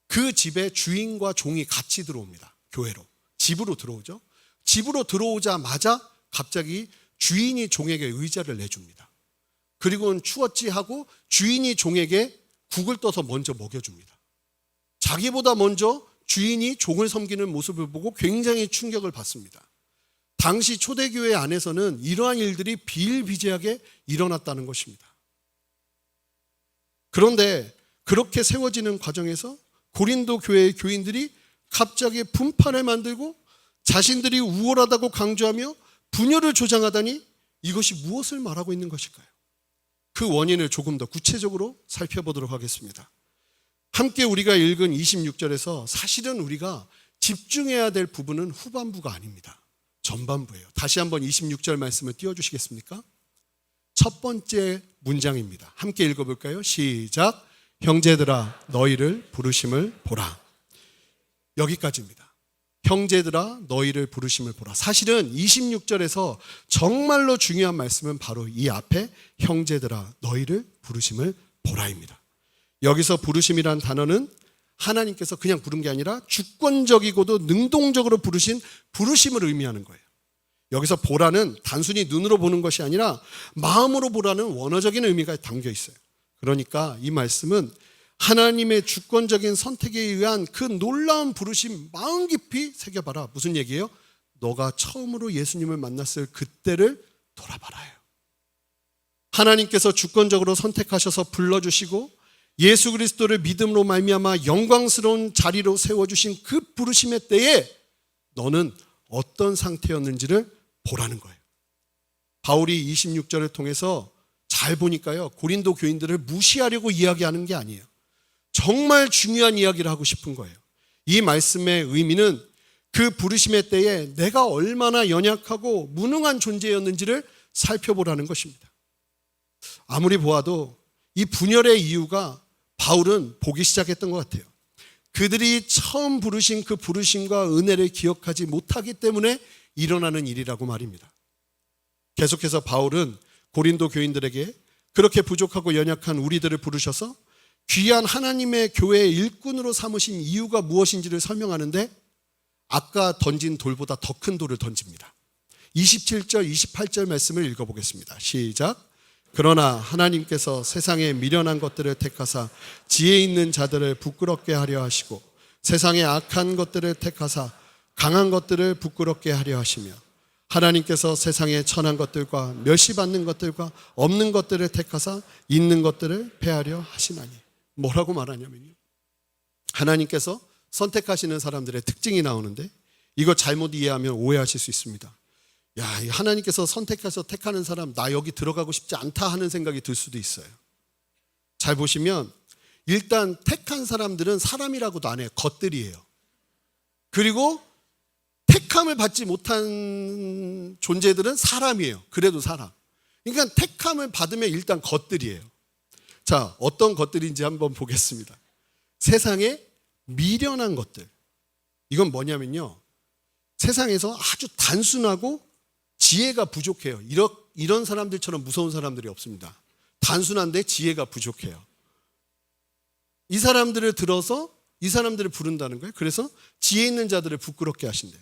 그 집에 주인과 종이 같이 들어옵니다. 교회로. 집으로 들어오죠. 집으로 들어오자마자 갑자기 주인이 종에게 의자를 내줍니다. 그리고는 추웠지 하고 주인이 종에게 국을 떠서 먼저 먹여줍니다. 자기보다 먼저 주인이 종을 섬기는 모습을 보고 굉장히 충격을 받습니다. 당시 초대교회 안에서는 이러한 일들이 비일비재하게 일어났다는 것입니다. 그런데 그렇게 세워지는 과정에서 고린도 교회의 교인들이 갑자기 분파를 만들고 자신들이 우월하다고 강조하며 분열을 조장하다니 이것이 무엇을 말하고 있는 것일까요? 그 원인을 조금 더 구체적으로 살펴보도록 하겠습니다. 함께 우리가 읽은 26절에서 사실은 우리가 집중해야 될 부분은 후반부가 아닙니다. 전반부예요. 다시 한번 26절 말씀을 띄워주시겠습니까? 첫 번째 문장입니다. 함께 읽어볼까요? 시작. 형제들아 너희를 부르심을 보라. 여기까지입니다. 형제들아 너희를 부르심을 보라. 사실은 26절에서 정말로 중요한 말씀은 바로 이 앞에 형제들아 너희를 부르심을 보라입니다. 여기서 부르심이란 단어는 하나님께서 그냥 부른 게 아니라 주권적이고도 능동적으로 부르신 부르심을 의미하는 거예요. 여기서 보라는 단순히 눈으로 보는 것이 아니라 마음으로 보라는 원어적인 의미가 담겨 있어요. 그러니까 이 말씀은 하나님의 주권적인 선택에 의한 그 놀라운 부르심 마음 깊이 새겨봐라. 무슨 얘기예요? 너가 처음으로 예수님을 만났을 그때를 돌아봐라요. 하나님께서 주권적으로 선택하셔서 불러주시고 예수 그리스도를 믿음으로 말미암아 영광스러운 자리로 세워주신 그 부르심의 때에 너는 어떤 상태였는지를 보라는 거예요. 바울이 26절을 통해서 잘 보니까요, 고린도 교인들을 무시하려고 이야기하는 게 아니에요. 정말 중요한 이야기를 하고 싶은 거예요. 이 말씀의 의미는 그 부르심의 때에 내가 얼마나 연약하고 무능한 존재였는지를 살펴보라는 것입니다. 아무리 보아도 이 분열의 이유가 바울은 보기 시작했던 것 같아요. 그들이 처음 부르신 그 부르심과 은혜를 기억하지 못하기 때문에 일어나는 일이라고 말입니다. 계속해서 바울은 고린도 교인들에게 그렇게 부족하고 연약한 우리들을 부르셔서 귀한 하나님의 교회의 일꾼으로 삼으신 이유가 무엇인지를 설명하는데 아까 던진 돌보다 더 큰 돌을 던집니다. 27절, 28절 말씀을 읽어보겠습니다. 시작. 그러나 하나님께서 세상의 미련한 것들을 택하사 지혜 있는 자들을 부끄럽게 하려 하시고 세상의 악한 것들을 택하사 강한 것들을 부끄럽게 하려 하시며 하나님께서 세상의 천한 것들과 멸시받는 것들과 없는 것들을 택하사 있는 것들을 패하려 하시나니. 뭐라고 말하냐면요, 하나님께서 선택하시는 사람들의 특징이 나오는데 이거 잘못 이해하면 오해하실 수 있습니다. 야, 하나님께서 선택해서 택하는 사람, 나 여기 들어가고 싶지 않다 하는 생각이 들 수도 있어요. 잘 보시면 일단 택한 사람들은 사람이라고도 안 해요. 것들이에요. 그리고 택함을 받지 못한 존재들은 사람이에요. 그래도 사람. 그러니까 택함을 받으면 일단 것들이에요. 자, 어떤 것들인지 한번 보겠습니다. 세상에 미련한 것들. 이건 뭐냐면요, 세상에서 아주 단순하고 지혜가 부족해요. 이런 사람들처럼 무서운 사람들이 없습니다. 단순한데 지혜가 부족해요. 이 사람들을 들어서 이 사람들을 부른다는 거예요. 그래서 지혜 있는 자들을 부끄럽게 하신대요.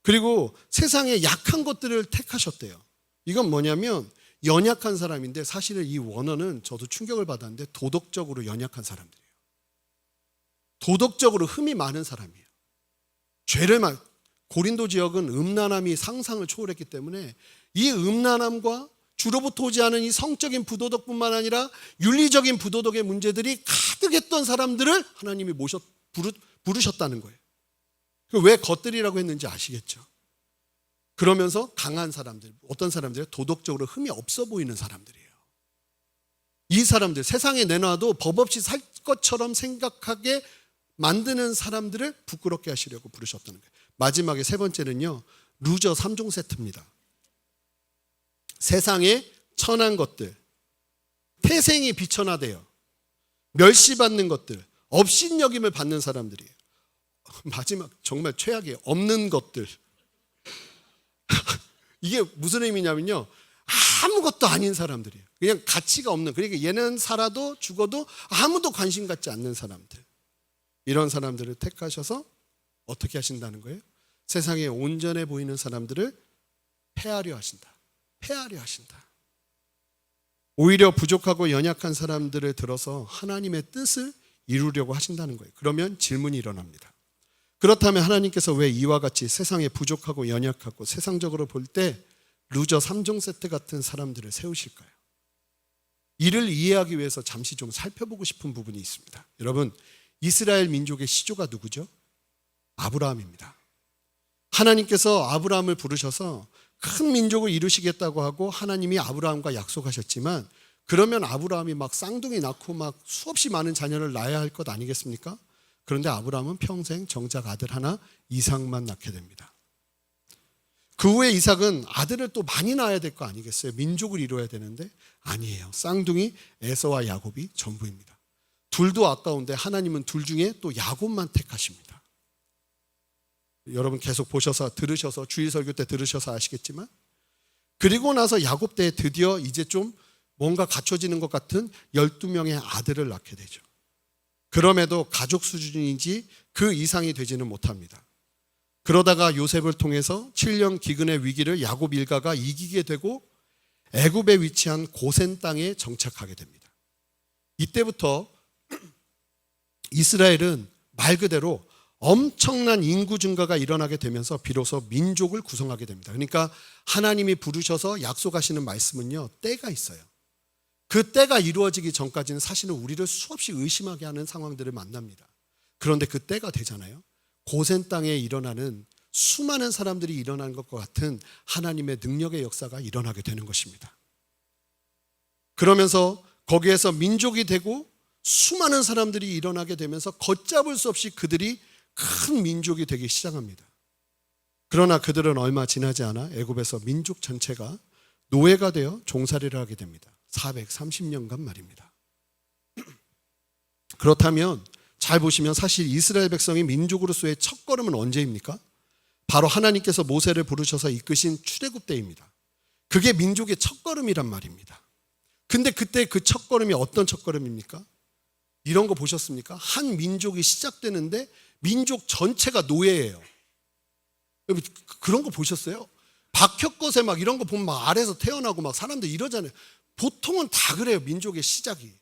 그리고 세상에 약한 것들을 택하셨대요. 이건 뭐냐면 연약한 사람인데, 사실은 이 원어는 저도 충격을 받았는데 도덕적으로 연약한 사람들이에요. 도덕적으로 흠이 많은 사람이에요. 죄를 고린도 지역은 음란함이 상상을 초월했기 때문에 이 음란함과 주로부터 오지 않은 이 성적인 부도덕뿐만 아니라 윤리적인 부도덕의 문제들이 가득했던 사람들을 하나님이 부르셨다는 거예요. 왜 것들이라고 했는지 아시겠죠? 그러면서 강한 사람들, 어떤 사람들이 도덕적으로 흠이 없어 보이는 사람들이에요. 이 사람들, 세상에 내놔도 법 없이 살 것처럼 생각하게 만드는 사람들을 부끄럽게 하시려고 부르셨다는 거예요. 마지막에 세 번째는요, 루저 3종 세트입니다. 세상에 천한 것들, 태생이 비천하대요. 멸시받는 것들, 업신여김을 받는 사람들이에요. 마지막 정말 최악이에요. 없는 것들. 이게 무슨 의미냐면요, 아무것도 아닌 사람들이에요. 그냥 가치가 없는, 그러니까 얘는 살아도 죽어도 아무도 관심 갖지 않는 사람들. 이런 사람들을 택하셔서 어떻게 하신다는 거예요? 세상에 온전해 보이는 사람들을 폐하려 하신다. 폐하려 하신다. 오히려 부족하고 연약한 사람들을 들어서 하나님의 뜻을 이루려고 하신다는 거예요. 그러면 질문이 일어납니다. 그렇다면 하나님께서 왜 이와 같이 세상에 부족하고 연약하고 세상적으로 볼 때 루저 3종 세트 같은 사람들을 세우실까요? 이를 이해하기 위해서 잠시 좀 살펴보고 싶은 부분이 있습니다. 여러분, 이스라엘 민족의 시조가 누구죠? 아브라함입니다. 하나님께서 아브라함을 부르셔서 큰 민족을 이루시겠다고 하고 하나님이 아브라함과 약속하셨지만, 그러면 아브라함이 막 쌍둥이 낳고 막 수없이 많은 자녀를 낳아야 할 것 아니겠습니까? 그런데 아브라함은 평생 정작 아들 하나 이삭만 낳게 됩니다. 그 후에 이삭은 아들을 또 많이 낳아야 될 거 아니겠어요? 민족을 이루어야 되는데 아니에요. 쌍둥이 에서와 야곱이 전부입니다. 둘도 아까운데 하나님은 둘 중에 또 야곱만 택하십니다. 여러분 계속 보셔서 들으셔서 주일 설교 때 들으셔서 아시겠지만, 그리고 나서 야곱 때 드디어 이제 좀 뭔가 갖춰지는 것 같은 12명의 아들을 낳게 되죠. 그럼에도 가족 수준인지 그 이상이 되지는 못합니다. 그러다가 요셉을 통해서 7년 기근의 위기를 야곱 일가가 이기게 되고 애굽에 위치한 고센 땅에 정착하게 됩니다. 이때부터 이스라엘은 말 그대로 엄청난 인구 증가가 일어나게 되면서 비로소 민족을 구성하게 됩니다. 그러니까 하나님이 부르셔서 약속하시는 말씀은요, 때가 있어요. 그 때가 이루어지기 전까지는 사실은 우리를 수없이 의심하게 하는 상황들을 만납니다. 그런데 그 때가 되잖아요. 고센 땅에 일어나는 수많은 사람들이 일어나는 것과 같은 하나님의 능력의 역사가 일어나게 되는 것입니다. 그러면서 거기에서 민족이 되고 수많은 사람들이 일어나게 되면서 걷잡을 수 없이 그들이 큰 민족이 되기 시작합니다. 그러나 그들은 얼마 지나지 않아 애굽에서 민족 전체가 노예가 되어 종살이를 하게 됩니다. 430년간 말입니다. 그렇다면 잘 보시면 사실 이스라엘 백성이 민족으로서의 첫걸음은 언제입니까? 바로 하나님께서 모세를 부르셔서 이끄신 출애굽 때입니다. 그게 민족의 첫걸음이란 말입니다. 근데 그때 그 첫걸음이 어떤 첫걸음입니까? 이런 거 보셨습니까? 한 민족이 시작되는데 민족 전체가 노예예요. 그런 거 보셨어요? 박혁것에 막 이런 거 보면 막 알에서 태어나고 막 사람들 이러잖아요. 보통은 다 그래요. 민족의 시작이.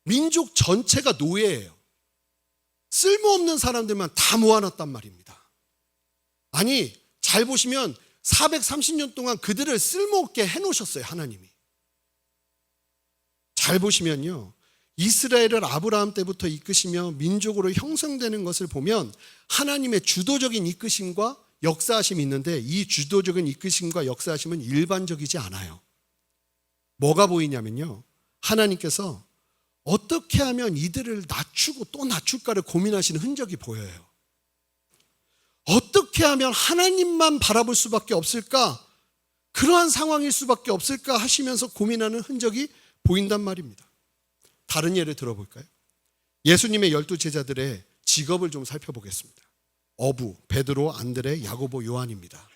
민족 전체가 노예예요. 쓸모없는 사람들만 다 모아놨단 말입니다. 아니, 잘 보시면 430년 동안 그들을 쓸모없게 해놓으셨어요, 하나님이. 잘 보시면요, 이스라엘을 아브라함 때부터 이끄시며 민족으로 형성되는 것을 보면 하나님의 주도적인 이끄심과 역사하심이 있는데, 이 주도적인 이끄심과 역사하심은 일반적이지 않아요. 뭐가 보이냐면요, 하나님께서 어떻게 하면 이들을 낮추고 또 낮출까를 고민하시는 흔적이 보여요. 어떻게 하면 하나님만 바라볼 수밖에 없을까? 그러한 상황일 수밖에 없을까 하시면서 고민하는 흔적이 보인단 말입니다. 다른 예를 들어볼까요? 예수님의 12제자들의 직업을 좀 살펴보겠습니다. 어부, 베드로, 안드레, 야고보, 요한입니다.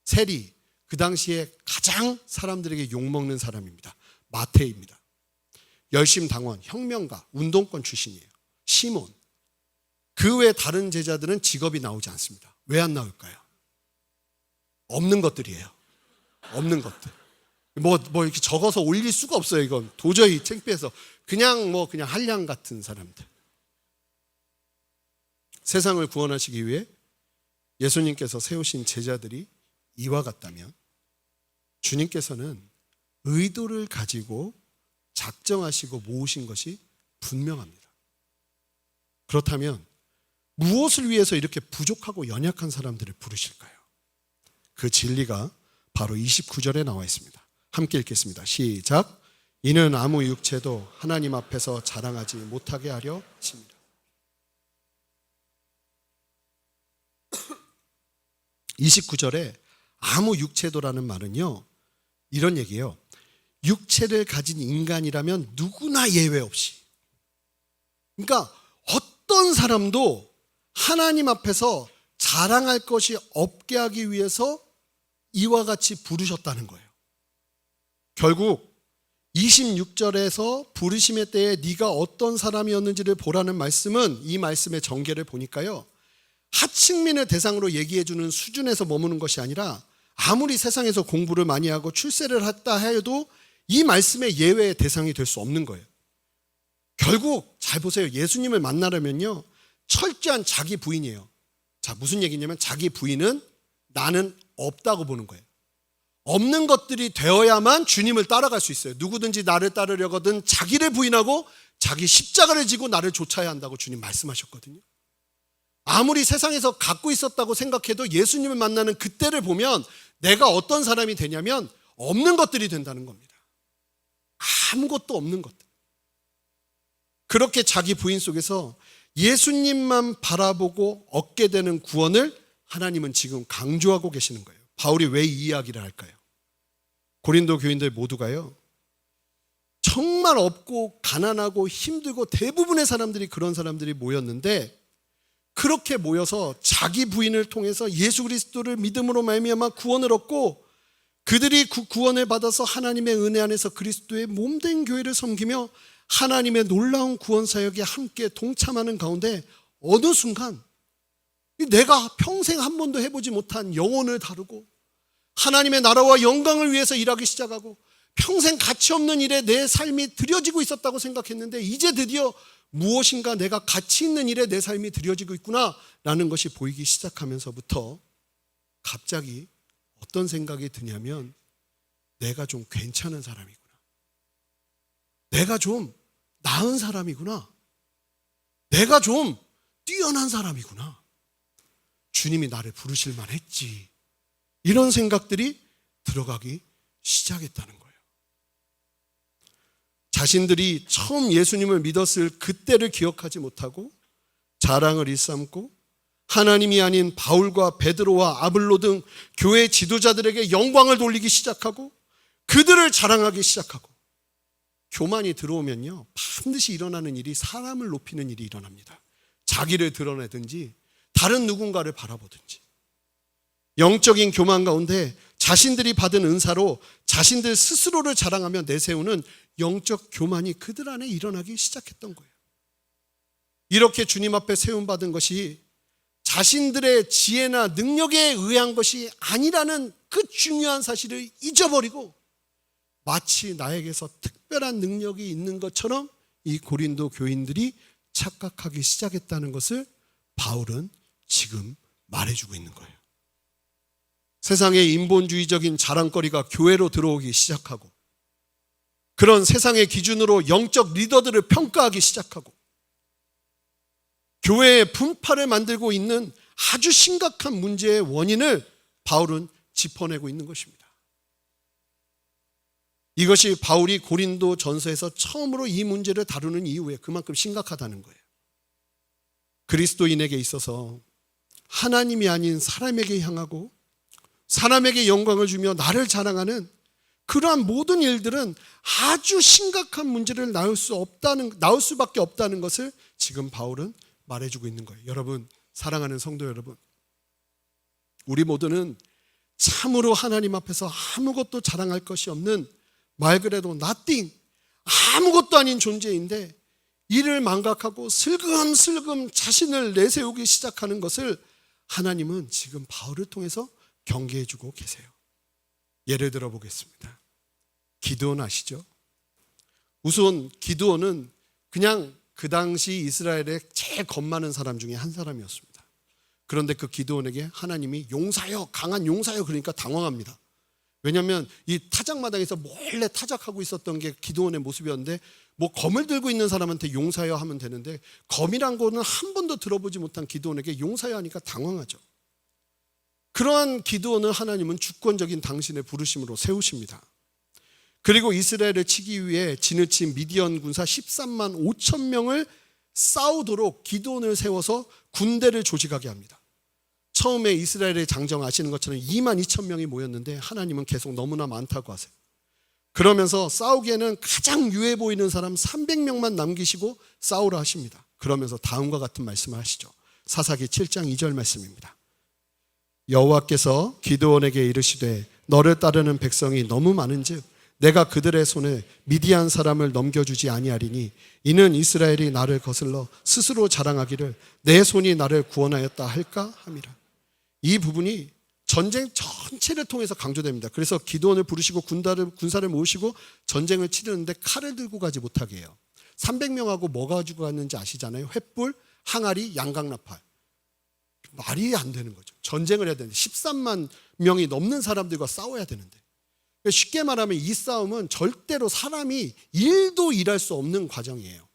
세리, 그 당시에 가장 사람들에게 욕먹는 사람입니다. 마태입니다. 열심당원, 혁명가, 운동권 출신이에요. 시몬. 그 외 다른 제자들은 직업이 나오지 않습니다. 왜 안 나올까요? 없는 것들이에요. 없는 것들. 뭐 이렇게 적어서 올릴 수가 없어요. 이건 도저히 창피해서 그냥 한량 같은 사람들. 세상을 구원하시기 위해 예수님께서 세우신 제자들이 이와 같다면 주님께서는 의도를 가지고 작정하시고 모으신 것이 분명합니다. 그렇다면 무엇을 위해서 이렇게 부족하고 연약한 사람들을 부르실까요? 그 진리가 바로 29절에 나와 있습니다. 함께 읽겠습니다. 시작. 이는 아무 육체도 하나님 앞에서 자랑하지 못하게 하려 하십니다. 29절에 아무 육체도라는 말은요, 이런 얘기예요. 육체를 가진 인간이라면 누구나 예외 없이, 그러니까 어떤 사람도 하나님 앞에서 자랑할 것이 없게 하기 위해서 이와 같이 부르셨다는 거예요. 결국 26절에서 부르심의 때에 네가 어떤 사람이었는지를 보라는 말씀은, 이 말씀의 전개를 보니까요, 하층민을 대상으로 얘기해주는 수준에서 머무는 것이 아니라 아무리 세상에서 공부를 많이 하고 출세를 했다 해도 이 말씀의 예외의 대상이 될 수 없는 거예요. 결국 잘 보세요. 예수님을 만나려면요, 철저한 자기 부인이에요. 자, 무슨 얘기냐면 자기 부인은 나는 없다고 보는 거예요. 없는 것들이 되어야만 주님을 따라갈 수 있어요. 누구든지 나를 따르려거든 자기를 부인하고 자기 십자가를 지고 나를 쫓아야 한다고 주님 말씀하셨거든요. 아무리 세상에서 갖고 있었다고 생각해도 예수님을 만나는 그때를 보면 내가 어떤 사람이 되냐면 없는 것들이 된다는 겁니다. 아무것도 없는 것들. 그렇게 자기 부인 속에서 예수님만 바라보고 얻게 되는 구원을 하나님은 지금 강조하고 계시는 거예요. 바울이 왜 이 이야기를 할까요? 고린도 교인들 모두가요, 정말 없고 가난하고 힘들고 대부분의 사람들이 그런 사람들이 모였는데, 그렇게 모여서 자기 부인을 통해서 예수 그리스도를 믿음으로 말미암아 구원을 얻고 그들이 그 구원을 받아서 하나님의 은혜 안에서 그리스도의 몸된 교회를 섬기며 하나님의 놀라운 구원 사역에 함께 동참하는 가운데 어느 순간 내가 평생 한 번도 해보지 못한 영혼을 다루고 하나님의 나라와 영광을 위해서 일하기 시작하고 평생 가치 없는 일에 내 삶이 들여지고 있었다고 생각했는데 이제 드디어 무엇인가 내가 가치 있는 일에 내 삶이 들여지고 있구나라는 것이 보이기 시작하면서부터 갑자기 어떤 생각이 드냐면 내가 좀 괜찮은 사람이구나. 내가 좀 나은 사람이구나. 내가 좀 뛰어난 사람이구나. 주님이 나를 부르실 만했지. 이런 생각들이 들어가기 시작했다는 거예요. 자신들이 처음 예수님을 믿었을 그때를 기억하지 못하고 자랑을 일삼고 하나님이 아닌 바울과 베드로와 아블로 등 교회 지도자들에게 영광을 돌리기 시작하고 그들을 자랑하기 시작하고, 교만이 들어오면요 반드시 일어나는 일이 사람을 높이는 일이 일어납니다. 자기를 드러내든지 다른 누군가를 바라보든지. 영적인 교만 가운데 자신들이 받은 은사로 자신들 스스로를 자랑하며 내세우는 영적 교만이 그들 안에 일어나기 시작했던 거예요. 이렇게 주님 앞에 세움받은 것이 자신들의 지혜나 능력에 의한 것이 아니라는 그 중요한 사실을 잊어버리고 마치 나에게서 특별한 능력이 있는 것처럼 이 고린도 교인들이 착각하기 시작했다는 것을 바울은 지금 말해주고 있는 거예요. 세상의 인본주의적인 자랑거리가 교회로 들어오기 시작하고 그런 세상의 기준으로 영적 리더들을 평가하기 시작하고 교회의 분파를 만들고 있는 아주 심각한 문제의 원인을 바울은 짚어내고 있는 것입니다. 이것이 바울이 고린도 전서에서 처음으로 이 문제를 다루는 이유에 그만큼 심각하다는 거예요. 그리스도인에게 있어서 하나님이 아닌 사람에게 향하고 사람에게 영광을 주며 나를 자랑하는 그러한 모든 일들은 아주 심각한 문제를 낳을 수밖에 없다는 것을 지금 바울은 말해주고 있는 거예요. 여러분, 사랑하는 성도 여러분, 우리 모두는 참으로 하나님 앞에서 아무것도 자랑할 것이 없는 말 그대로 nothing, 아무것도 아닌 존재인데 이를 망각하고 슬금슬금 자신을 내세우기 시작하는 것을 하나님은 지금 바울을 통해서 경계해 주고 계세요. 예를 들어 보겠습니다. 기드온 아시죠? 우선 기드온은 그냥 그 당시 이스라엘의 제일 겁 많은 사람 중에 한 사람이었습니다. 그런데 그 기드온에게 하나님이 용사여, 강한 용사여 그러니까 당황합니다. 왜냐하면 이 타작마당에서 몰래 타작하고 있었던 게 기드온의 모습이었는데 뭐 검을 들고 있는 사람한테 용사여 하면 되는데 검이란 거는 한 번도 들어보지 못한 기드온에게 용사여 하니까 당황하죠. 그러한 기드온을 하나님은 주권적인 당신의 부르심으로 세우십니다. 그리고 이스라엘을 치기 위해 진을 친 미디안 군사 13만 5천 명을 싸우도록 기드온을 세워서 군대를 조직하게 합니다. 처음에 이스라엘의 장정 아시는 것처럼 2만 2천 명이 모였는데 하나님은 계속 너무나 많다고 하세요. 그러면서 싸우기에는 가장 유해 보이는 사람 300명만 남기시고 싸우라 하십니다. 그러면서 다음과 같은 말씀을 하시죠. 사사기 7장 2절 말씀입니다. 여호와께서 기드온에게 이르시되 너를 따르는 백성이 너무 많은즉 내가 그들의 손에 미디안 사람을 넘겨주지 아니하리니 이는 이스라엘이 나를 거슬러 스스로 자랑하기를 내 손이 나를 구원하였다 할까 함이라. 이 부분이 전쟁 전체를 통해서 강조됩니다. 그래서 기드온을 부르시고 군사를 모으시고 전쟁을 치르는데 칼을 들고 가지 못하게 해요. 300명하고 뭐 가지고 갔는지 아시잖아요. 횃불, 항아리, 양강나팔. 말이 안 되는 거죠. 전쟁을 해야 되는데 13만 명이 넘는 사람들과 싸워야 되는데 쉽게 말하면 이 싸움은 절대로 사람이 일도 일할 수 없는 과정이에요.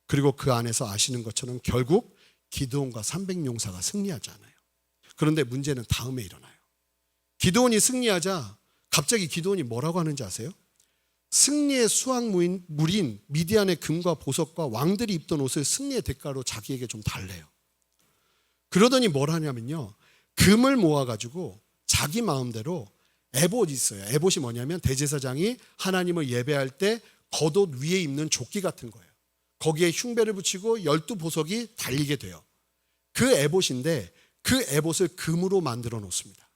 그리고 그 안에서 아시는 것처럼 결국 기드온과 300용사가 승리하지 않아요. 그런데 문제는 다음에 일어나요. 기드온이 승리하자 갑자기 기드온이 뭐라고 하는지 아세요? 승리의 수확물인 미디안의 금과 보석과 왕들이 입던 옷을 승리의 대가로 자기에게 좀 달래요. 그러더니 뭘 하냐면요, 금을 모아가지고 자기 마음대로 에봇이 있어요. 에봇이 뭐냐면 대제사장이 하나님을 예배할 때 겉옷 위에 입는 조끼 같은 거예요. 거기에 흉배를 붙이고 12보석이 달리게 돼요. 그 에봇인데 그 에봇을 금으로 만들어 놓습니다.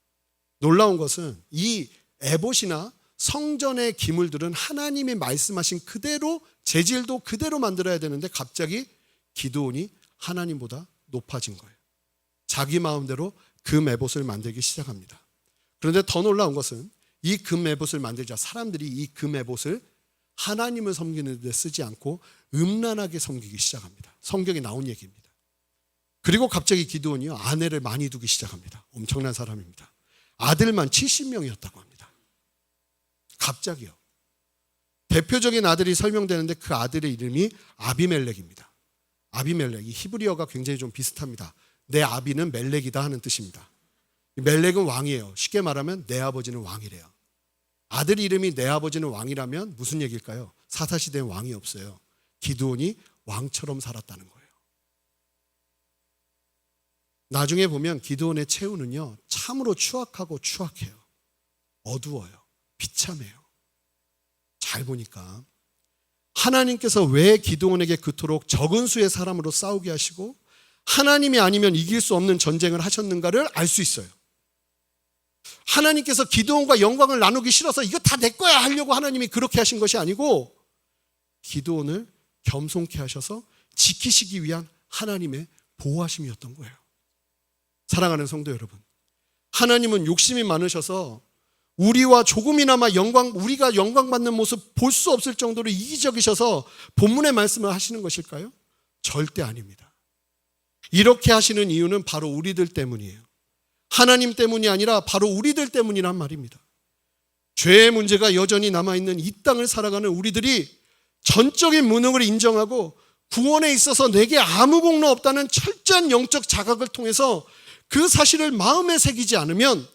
놀라운 것은 이 에봇이나 성전의 기물들은 하나님이 말씀하신 그대로 재질도 그대로 만들어야 되는데 갑자기 기드온이 하나님보다 높아진 거예요. 자기 마음대로 금 에봇을 만들기 시작합니다. 그런데 더 놀라운 것은 이 금 에봇을 만들자 사람들이 이 금 에봇을 하나님을 섬기는 데 쓰지 않고 음란하게 섬기기 시작합니다. 성경에 나온 얘기입니다. 그리고 갑자기 기드온이요, 아내를 많이 두기 시작합니다. 엄청난 사람입니다. 아들만 70명이었다고 합니다. 갑자기요. 대표적인 아들이 설명되는데 그 아들의 이름이 아비멜렉입니다. 아비멜렉, 이 히브리어가 굉장히 좀 비슷합니다. 내 아비는 멜렉이다 하는 뜻입니다. 멜렉은 왕이에요. 쉽게 말하면 내 아버지는 왕이래요. 아들 이름이 내 아버지는 왕이라면 무슨 얘기일까요? 사사시대엔 왕이 없어요. 기드온이 왕처럼 살았다는 거예요. 나중에 보면 기드온의 최후는요, 참으로 추악하고 추악해요. 어두워요. 비참해요. 잘 보니까 하나님께서 왜 기드온에게 그토록 적은 수의 사람으로 싸우게 하시고 하나님이 아니면 이길 수 없는 전쟁을 하셨는가를 알 수 있어요. 하나님께서 기드온과 영광을 나누기 싫어서 이거 다 내 거야 하려고 하나님이 그렇게 하신 것이 아니고 기드온을 겸손케 하셔서 지키시기 위한 하나님의 보호하심이었던 거예요. 사랑하는 성도 여러분, 하나님은 욕심이 많으셔서 우리와 조금이나마 우리가 영광받는 모습 볼 수 없을 정도로 이기적이셔서 본문의 말씀을 하시는 것일까요? 절대 아닙니다. 이렇게 하시는 이유는 바로 우리들 때문이에요. 하나님 때문이 아니라 바로 우리들 때문이란 말입니다. 죄의 문제가 여전히 남아있는 이 땅을 살아가는 우리들이 전적인 무능을 인정하고 구원에 있어서 내게 아무 공로 없다는 철저한 영적 자각을 통해서 그 사실을 마음에 새기지 않으면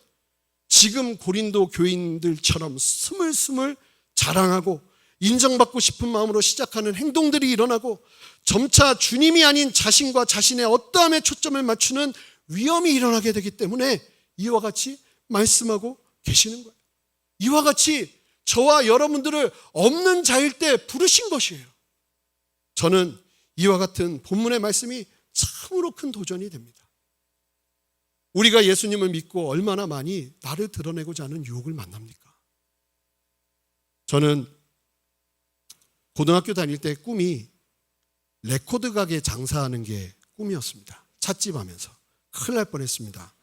지금 고린도 교인들처럼 스물스물 자랑하고 인정받고 싶은 마음으로 시작하는 행동들이 일어나고 점차 주님이 아닌 자신과 자신의 어떠함에 초점을 맞추는 위험이 일어나게 되기 때문에 이와 같이 말씀하고 계시는 거예요. 이와 같이 저와 여러분들을 없는 자일 때 부르신 것이에요. 저는 이와 같은 본문의 말씀이 참으로 큰 도전이 됩니다. 우리가 예수님을 믿고 얼마나 많이 나를 드러내고자 하는 유혹을 만납니까? 저는 고등학교 다닐 때 꿈이 레코드 가게 장사하는 게 꿈이었습니다. 찻집 하면서. 큰일 날 뻔했습니다.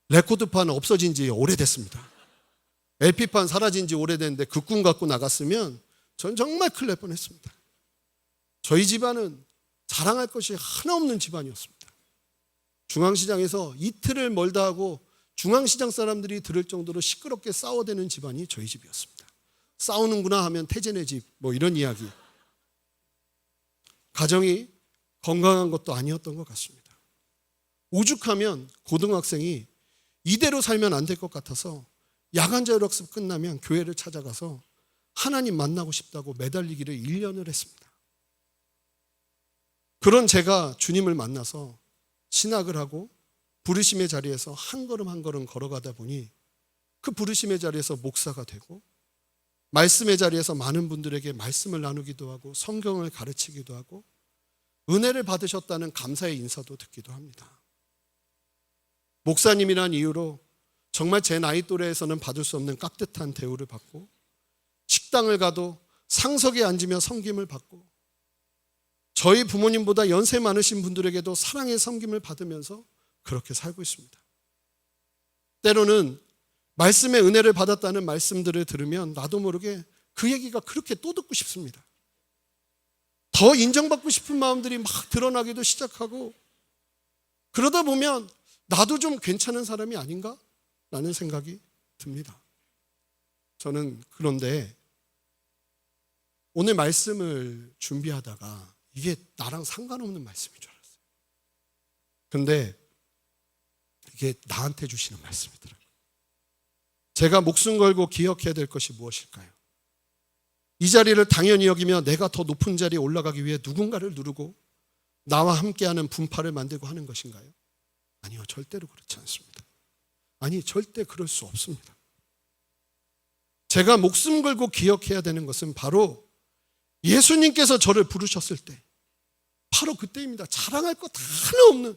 레코드판 없어진 지 오래됐습니다. LP판 사라진 지 오래됐는데 그 꿈 갖고 나갔으면 전 정말 큰일 날 뻔했습니다. 저희 집안은 자랑할 것이 하나 없는 집안이었습니다. 중앙시장에서 이틀을 멀다 하고 중앙시장 사람들이 들을 정도로 시끄럽게 싸워대는 집안이 저희 집이었습니다. 싸우는구나 하면 태진의 집 뭐 이런 이야기. 가정이 건강한 것도 아니었던 것 같습니다. 오죽하면 고등학생이 이대로 살면 안 될 것 같아서 야간 자율학습 끝나면 교회를 찾아가서 하나님 만나고 싶다고 매달리기를 1년을 했습니다. 그런 제가 주님을 만나서 신학을 하고 부르심의 자리에서 한 걸음 한 걸음 걸어가다 보니 그 부르심의 자리에서 목사가 되고 말씀의 자리에서 많은 분들에게 말씀을 나누기도 하고 성경을 가르치기도 하고 은혜를 받으셨다는 감사의 인사도 듣기도 합니다. 목사님이란 이유로 정말 제 나이 또래에서는 받을 수 없는 깍듯한 대우를 받고 식당을 가도 상석에 앉으며 섬김을 받고 저희 부모님보다 연세 많으신 분들에게도 사랑의 섬김을 받으면서 그렇게 살고 있습니다. 때로는 말씀의 은혜를 받았다는 말씀들을 들으면 나도 모르게 그 얘기가 그렇게 또 듣고 싶습니다. 더 인정받고 싶은 마음들이 막 드러나기도 시작하고 그러다 보면 나도 좀 괜찮은 사람이 아닌가? 라는 생각이 듭니다. 저는 그런데 오늘 말씀을 준비하다가 이게 나랑 상관없는 말씀인 줄 알았어요. 근데 이게 나한테 주시는 말씀이더라고요. 제가 목숨 걸고 기억해야 될 것이 무엇일까요? 이 자리를 당연히 여기며 내가 더 높은 자리에 올라가기 위해 누군가를 누르고 나와 함께하는 분파를 만들고 하는 것인가요? 아니요, 절대로 그렇지 않습니다. 아니, 절대 그럴 수 없습니다. 제가 목숨 걸고 기억해야 되는 것은 바로 예수님께서 저를 부르셨을 때 바로 그때입니다. 자랑할 것 하나 없는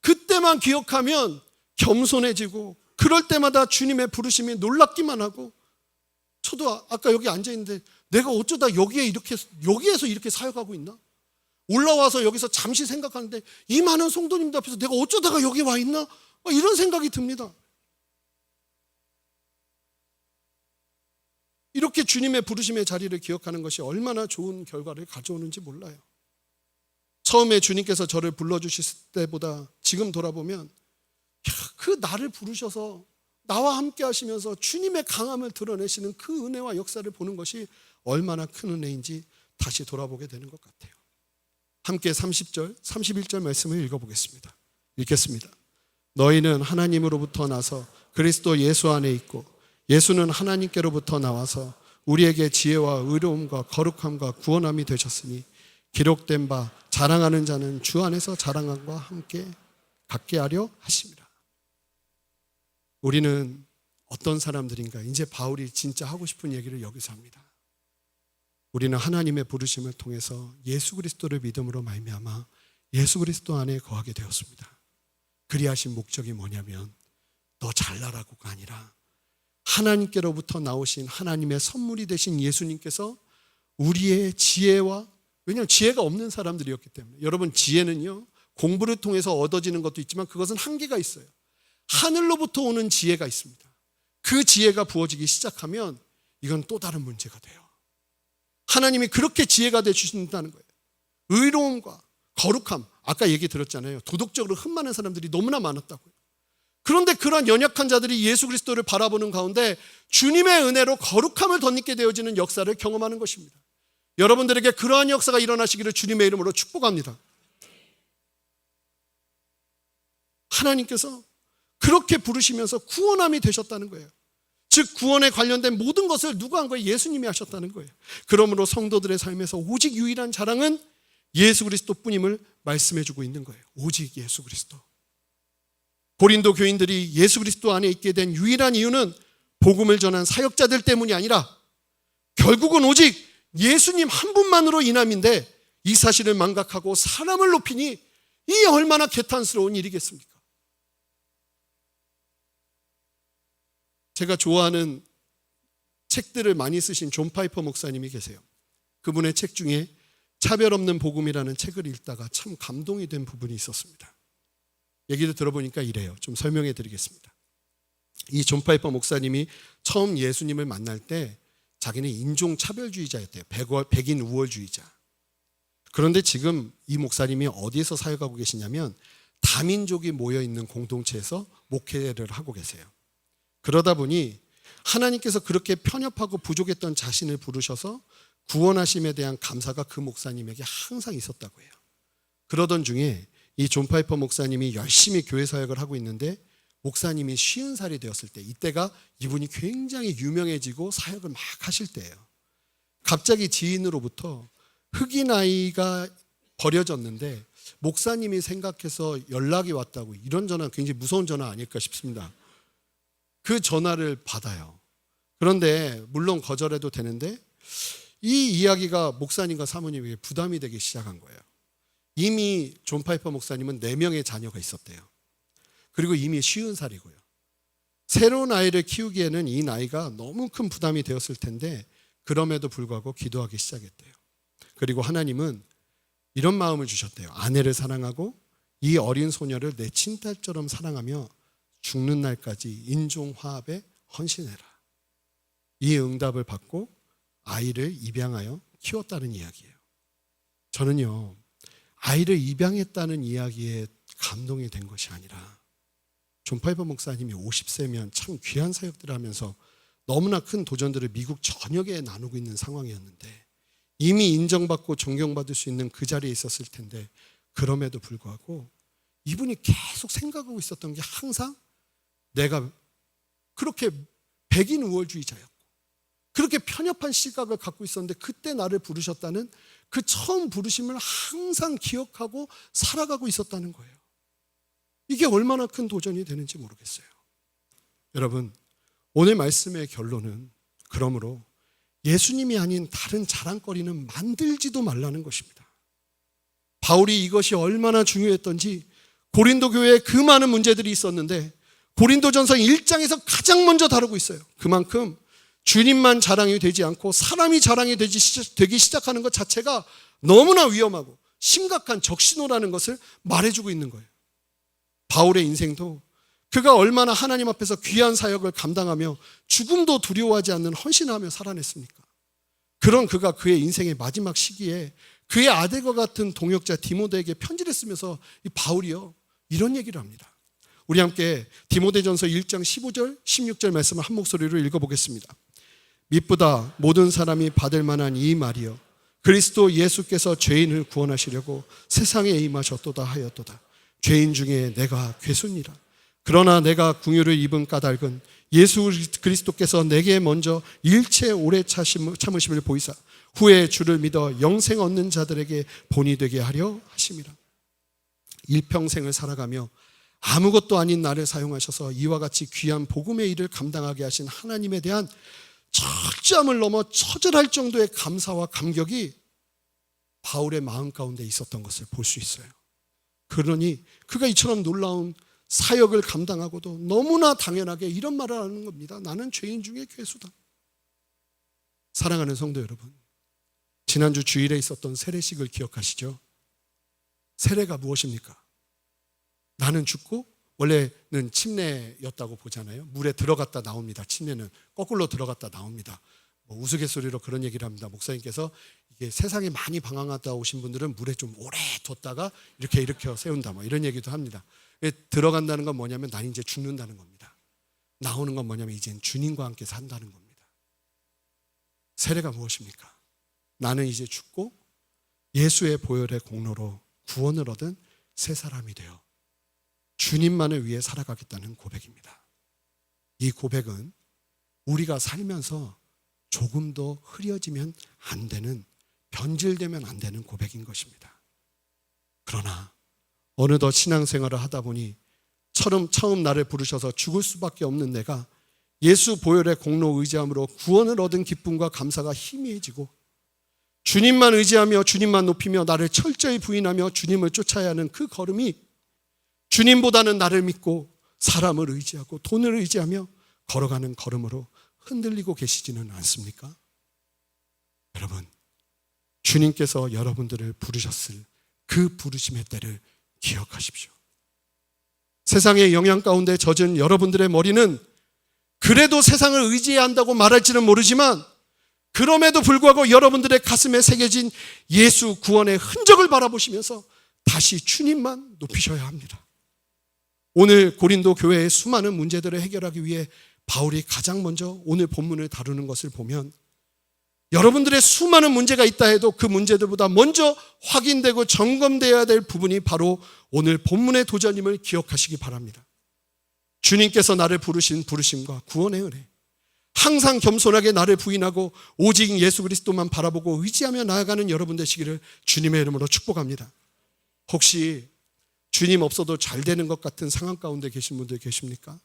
그때만 기억하면 겸손해지고 그럴 때마다 주님의 부르심이 놀랍기만 하고 저도 아까 여기 앉아있는데 내가 어쩌다 여기에서 이렇게 사역하고 있나? 올라와서 여기서 잠시 생각하는데 이 많은 성도님들 앞에서 내가 어쩌다가 여기 와 있나? 이런 생각이 듭니다. 이렇게 주님의 부르심의 자리를 기억하는 것이 얼마나 좋은 결과를 가져오는지 몰라요. 처음에 주님께서 저를 불러주실 때보다 지금 돌아보면 그 나를 부르셔서 나와 함께 하시면서 주님의 강함을 드러내시는 그 은혜와 역사를 보는 것이 얼마나 큰 은혜인지 다시 돌아보게 되는 것 같아요. 함께 30절, 31절 말씀을 읽어보겠습니다. 읽겠습니다. 너희는 하나님으로부터 나서 그리스도 예수 안에 있고 예수는 하나님께로부터 나와서 우리에게 지혜와 의로움과 거룩함과 구원함이 되셨으니 기록된 바 자랑하는 자는 주 안에서 자랑함과 함께 갖게 하려 하심이라. 우리는 어떤 사람들인가? 이제 바울이 진짜 하고 싶은 얘기를 여기서 합니다. 우리는 하나님의 부르심을 통해서 예수 그리스도를 믿음으로 말미암아 예수 그리스도 안에 거하게 되었습니다. 그리하신 목적이 뭐냐면 너 잘나라고가 아니라 하나님께로부터 나오신 하나님의 선물이 되신 예수님께서 우리의 지혜와, 왜냐하면 지혜가 없는 사람들이었기 때문에, 여러분 지혜는요 공부를 통해서 얻어지는 것도 있지만 그것은 한계가 있어요. 하늘로부터 오는 지혜가 있습니다. 그 지혜가 부어지기 시작하면 이건 또 다른 문제가 돼요. 하나님이 그렇게 지혜가 되주신다는 거예요. 의로움과 거룩함, 아까 얘기 들었잖아요. 도덕적으로 흠 많은 사람들이 너무나 많았다고요. 그런데 그러한 연약한 자들이 예수 그리스도를 바라보는 가운데 주님의 은혜로 거룩함을 덧입게 되어지는 역사를 경험하는 것입니다. 여러분들에게 그러한 역사가 일어나시기를 주님의 이름으로 축복합니다. 하나님께서 그렇게 부르시면서 구원함이 되셨다는 거예요. 즉 구원에 관련된 모든 것을 누가 한 거예요? 예수님이 하셨다는 거예요. 그러므로 성도들의 삶에서 오직 유일한 자랑은 예수 그리스도뿐임을 말씀해주고 있는 거예요. 오직 예수 그리스도. 고린도 교인들이 예수 그리스도 안에 있게 된 유일한 이유는 복음을 전한 사역자들 때문이 아니라 결국은 오직 예수님 한 분만으로 인함인데 이 사실을 망각하고 사람을 높이니 이 얼마나 개탄스러운 일이겠습니까? 제가 좋아하는 책들을 많이 쓰신 존 파이퍼 목사님이 계세요. 그분의 책 중에 차별 없는 복음이라는 책을 읽다가 참 감동이 된 부분이 있었습니다. 얘기를 들어보니까 이래요. 좀 설명해 드리겠습니다. 이 존 파이퍼 목사님이 처음 예수님을 만날 때 자기는 인종차별주의자였대요. 백인 우월주의자. 그런데 지금 이 목사님이 어디에서 사역하고 계시냐면 다민족이 모여있는 공동체에서 목회를 하고 계세요. 그러다 보니 하나님께서 그렇게 편협하고 부족했던 자신을 부르셔서 구원하심에 대한 감사가 그 목사님에게 항상 있었다고 해요. 그러던 중에 이 존 파이퍼 목사님이 열심히 교회 사역을 하고 있는데 목사님이 50살이 되었을 때, 이때가 이분이 굉장히 유명해지고 사역을 막 하실 때예요. 갑자기 지인으로부터 흑인 아이가 버려졌는데 목사님이 생각해서 연락이 왔다고. 이런 전화 굉장히 무서운 전화 아닐까 싶습니다. 그 전화를 받아요. 그런데 물론 거절해도 되는데 이 이야기가 목사님과 사모님에게 부담이 되기 시작한 거예요. 이미 존 파이퍼 목사님은 4명의 자녀가 있었대요. 그리고 이미 50살이고요. 새로운 아이를 키우기에는 이 나이가 너무 큰 부담이 되었을 텐데 그럼에도 불구하고 기도하기 시작했대요. 그리고 하나님은 이런 마음을 주셨대요. 아내를 사랑하고 이 어린 소녀를 내 친딸처럼 사랑하며 죽는 날까지 인종화합에 헌신해라. 이 응답을 받고 아이를 입양하여 키웠다는 이야기예요. 저는요, 아이를 입양했다는 이야기에 감동이 된 것이 아니라 존 파이퍼 목사님이 50세면 참 귀한 사역들을 하면서 너무나 큰 도전들을 미국 전역에 나누고 있는 상황이었는데 이미 인정받고 존경받을 수 있는 그 자리에 있었을 텐데 그럼에도 불구하고 이분이 계속 생각하고 있었던 게 항상 내가 그렇게 백인 우월주의자였고 그렇게 편협한 시각을 갖고 있었는데 그때 나를 부르셨다는 그 처음 부르심을 항상 기억하고 살아가고 있었다는 거예요. 이게 얼마나 큰 도전이 되는지 모르겠어요. 여러분, 오늘 말씀의 결론은 그러므로 예수님이 아닌 다른 자랑거리는 만들지도 말라는 것입니다. 바울이 이것이 얼마나 중요했던지 고린도 교회에 그 많은 문제들이 있었는데 고린도전서 1장에서 가장 먼저 다루고 있어요. 그만큼 주님만 자랑이 되지 않고 사람이 자랑이 되기 시작하는 것 자체가 너무나 위험하고 심각한 적신호라는 것을 말해주고 있는 거예요. 바울의 인생도 그가 얼마나 하나님 앞에서 귀한 사역을 감당하며 죽음도 두려워하지 않는 헌신하며 살아냈습니까? 그런 그가 그의 인생의 마지막 시기에 그의 아들과 같은 동역자 디모데에게 편지를 쓰면서 이 바울이요 이런 얘기를 합니다. 우리 함께 디모데전서 1장 15절 16절 말씀을 한 목소리로 읽어보겠습니다. 미쁘다 모든 사람이 받을 만한 이 말이요 그리스도 예수께서 죄인을 구원하시려고 세상에 임하셨도다 하였도다. 죄인 중에 내가 괴순이라. 그러나 내가 긍휼을 입은 까닭은 예수 그리스도께서 내게 먼저 일체 오래 참으심을 보이사 후에 주를 믿어 영생 얻는 자들에게 본이 되게 하려 하심이라. 일평생을 살아가며 아무것도 아닌 나를 사용하셔서 이와 같이 귀한 복음의 일을 감당하게 하신 하나님에 대한 철저함을 넘어 처절할 정도의 감사와 감격이 바울의 마음 가운데 있었던 것을 볼 수 있어요. 그러니 그가 이처럼 놀라운 사역을 감당하고도 너무나 당연하게 이런 말을 하는 겁니다. 나는 죄인 중에 괴수다. 사랑하는 성도 여러분, 지난주 주일에 있었던 세례식을 기억하시죠? 세례가 무엇입니까? 나는 죽고, 원래는 침례였다고 보잖아요. 물에 들어갔다 나옵니다. 침례는 거꾸로 들어갔다 나옵니다. 우스갯소리로 그런 얘기를 합니다. 목사님께서 이게 세상에 많이 방황하다 오신 분들은 물에 좀 오래 뒀다가 이렇게 일으켜 세운다, 이런 얘기도 합니다. 들어간다는 건 뭐냐면 나는 이제 죽는다는 겁니다. 나오는 건 뭐냐면 이젠 주님과 함께 산다는 겁니다. 세례가 무엇입니까? 나는 이제 죽고 예수의 보혈의 공로로 구원을 얻은 새 사람이 되어 주님만을 위해 살아가겠다는 고백입니다. 이 고백은 우리가 살면서 조금도 흐려지면 안 되는, 변질되면 안 되는 고백인 것입니다. 그러나 어느덧 신앙생활을 하다 보니 처음 나를 부르셔서 죽을 수밖에 없는 내가 예수 보혈의 공로 의지함으로 구원을 얻은 기쁨과 감사가 희미해지고, 주님만 의지하며 주님만 높이며 나를 철저히 부인하며 주님을 쫓아야 하는 그 걸음이 주님보다는 나를 믿고 사람을 의지하고 돈을 의지하며 걸어가는 걸음으로 흔들리고 계시지는 않습니까? 여러분, 주님께서 여러분들을 부르셨을 그 부르심의 때를 기억하십시오. 세상의 영향 가운데 젖은 여러분들의 머리는 그래도 세상을 의지해야 한다고 말할지는 모르지만, 그럼에도 불구하고 여러분들의 가슴에 새겨진 예수 구원의 흔적을 바라보시면서 다시 주님만 높이셔야 합니다. 오늘 고린도 교회의 수많은 문제들을 해결하기 위해 바울이 가장 먼저 오늘 본문을 다루는 것을 보면, 여러분들의 수많은 문제가 있다 해도 그 문제들보다 먼저 확인되고 점검되어야 될 부분이 바로 오늘 본문의 도전임을 기억하시기 바랍니다. 주님께서 나를 부르신 부르심과 구원의 은혜, 항상 겸손하게 나를 부인하고 오직 예수 그리스도만 바라보고 의지하며 나아가는 여러분 되시기를 주님의 이름으로 축복합니다. 혹시 주님 없어도 잘 되는 것 같은 상황 가운데 계신 분들 계십니까?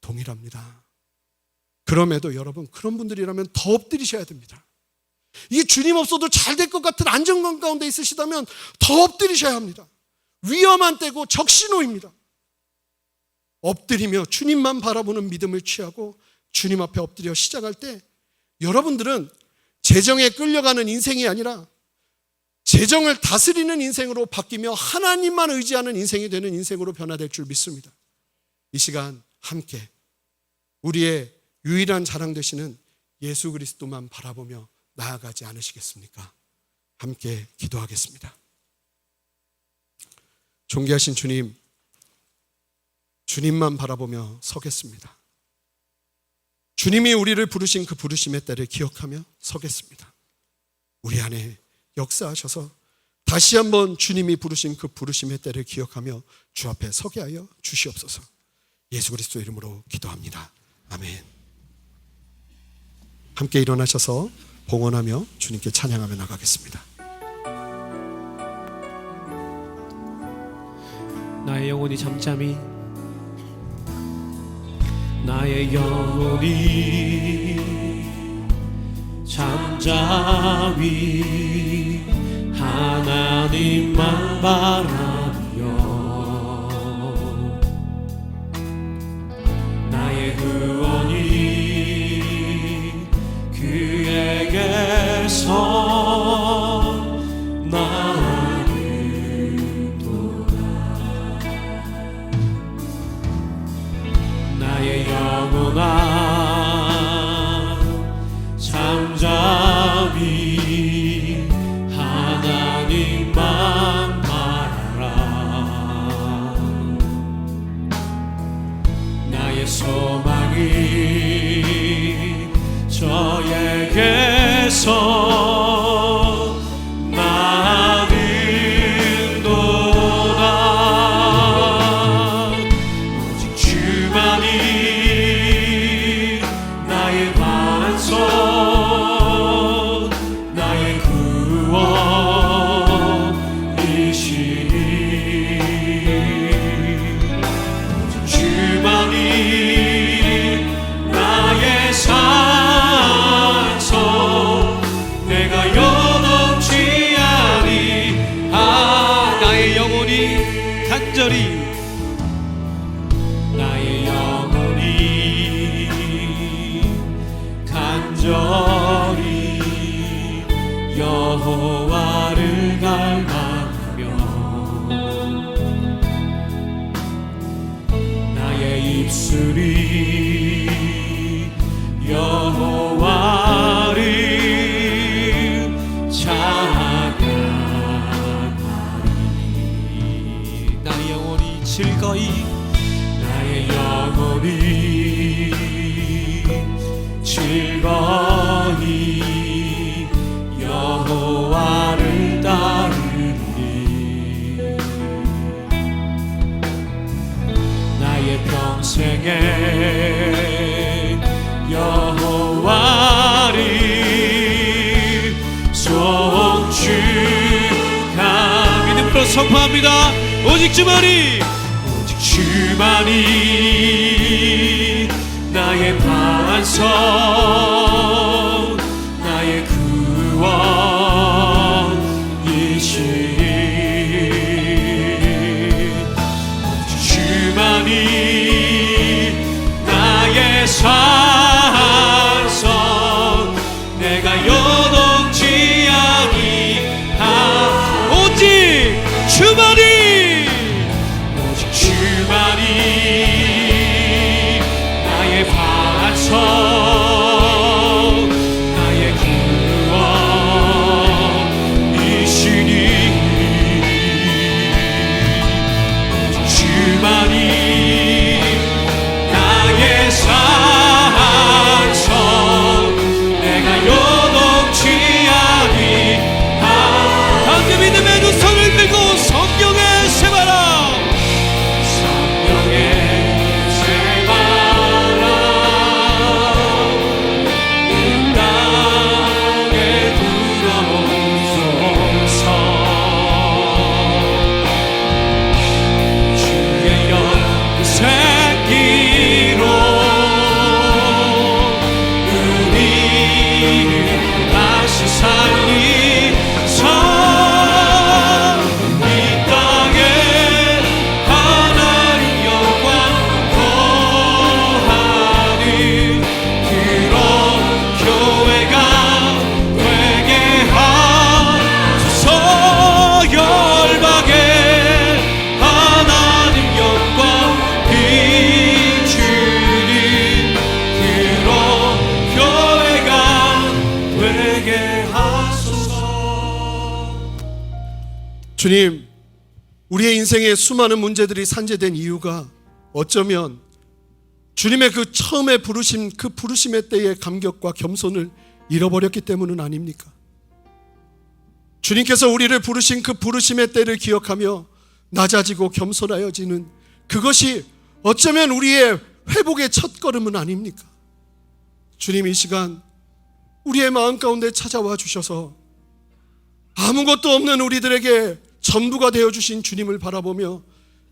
동일합니다. 그럼에도 여러분, 그런 분들이라면 더 엎드리셔야 됩니다. 이 주님 없어도 잘 될 것 같은 안정감 가운데 있으시다면 더 엎드리셔야 합니다. 위험한 때고 적신호입니다. 엎드리며 주님만 바라보는 믿음을 취하고 주님 앞에 엎드려 시작할 때 여러분들은 재정에 끌려가는 인생이 아니라 재정을 다스리는 인생으로 바뀌며 하나님만 의지하는 인생이 되는 인생으로 변화될 줄 믿습니다. 이 시간 함께 우리의 유일한 자랑 되시는 예수 그리스도만 바라보며 나아가지 않으시겠습니까? 함께 기도하겠습니다. 존귀하신 주님, 주님만 바라보며 서겠습니다. 주님이 우리를 부르신 그 부르심의 때를 기억하며 서겠습니다. 우리 안에 역사하셔서 다시 한번 주님이 부르신 그 부르심의 때를 기억하며 주 앞에 서게 하여 주시옵소서. 예수 그리스도 이름으로 기도합니다. 아멘. 함께 일어나셔서 봉헌하며 주님께 찬양하며 나가겠습니다. 나의 영혼이 잠잠히, 나의 영혼이 잠잠히 하나님만 바라며 나의 구원이 그에게서 나르도다. 나의 영혼아 잠잠히 하나님만 바라라. 나의 소망이 저에게서 나는도다. 오직 주만이 나의 반석, 나의 구원이시니. 오직 주만이 입술이 여호와를 찬양하리. 나의 영혼이 즐거이 나의 영혼이 즐거이 여호와를 따르리. 나의 평생에 여호와를 송축하. 믿음으로 선포합니다. 오직 주만이 오직 주만이 나의 반석, 나의 구원이시니. 오직 주만이 나의 산성, 내가 요동치 아니하. 오직 주만이 오직 주만이 나의 반석, 나의 구원이시니. 오직 주만이 나의 산성, 내가 요동치 아니하. 함께 믿음의 두 손을 들고 성경에 세바라. 성령의 세바라. 이 땅에 들어오소서. 주의 영생기로 우리를 다시 살리소. 이 땅에 하나님 영광 거하는 그런 교회가 되게 하소서. 열방에 하나님 영광 비추는 그런 교회가 되게 하소서. 주님, 우리의 인생에 수많은 문제들이 산재된 이유가 어쩌면 주님의 그 처음에 부르심, 그 부르심의 때의 감격과 겸손을 잃어버렸기 때문은 아닙니까? 주님께서 우리를 부르신 그 부르심의 때를 기억하며 낮아지고 겸손하여지는 그것이 어쩌면 우리의 회복의 첫걸음은 아닙니까? 주님, 이 시간 우리의 마음 가운데 찾아와 주셔서 아무것도 없는 우리들에게 전부가 되어주신 주님을 바라보며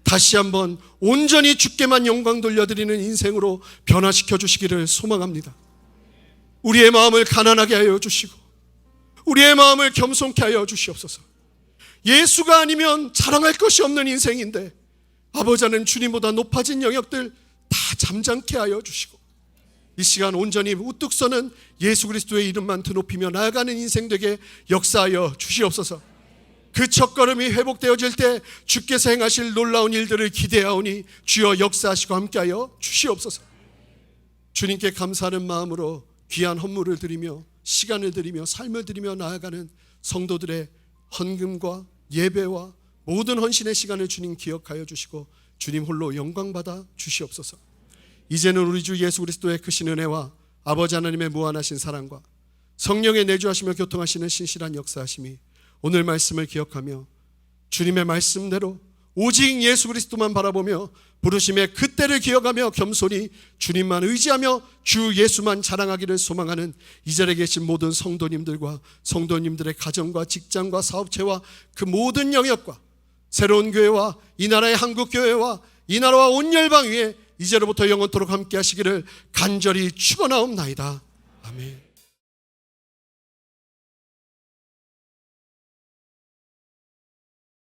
다시 한번 온전히 주께만 영광 돌려드리는 인생으로 변화시켜 주시기를 소망합니다. 우리의 마음을 가난하게 하여 주시고 우리의 마음을 겸손케 하여 주시옵소서. 예수가 아니면 자랑할 것이 없는 인생인데 아버지 하나님, 주님보다 높아진 영역들 다 잠잠케 하여 주시고 이 시간 온전히 우뚝 서는 예수 그리스도의 이름만 드높이며 나아가는 인생 되게 역사하여 주시옵소서. 그 첫걸음이 회복되어질 때 주께서 행하실 놀라운 일들을 기대하오니 주여 역사하시고 함께하여 주시옵소서. 주님께 감사하는 마음으로 귀한 헌물을 드리며 시간을 드리며 삶을 드리며 나아가는 성도들의 헌금과 예배와 모든 헌신의 시간을 주님 기억하여 주시고 주님 홀로 영광받아 주시옵소서. 이제는 우리 주 예수 그리스도의 크신 은혜와 아버지 하나님의 무한하신 사랑과 성령의 내주하시며 교통하시는 신실한 역사하심이 오늘 말씀을 기억하며 주님의 말씀대로 오직 예수 그리스도만 바라보며 부르심의 그때를 기억하며 겸손히 주님만 의지하며 주 예수만 자랑하기를 소망하는 이 자리에 계신 모든 성도님들과 성도님들의 가정과 직장과 사업체와 그 모든 영역과 새로운 교회와 이 나라의 한국교회와 이 나라와 온 열방 위에 이제로부터 영원토록 함께 하시기를 간절히 축원하옵나이다. 아멘.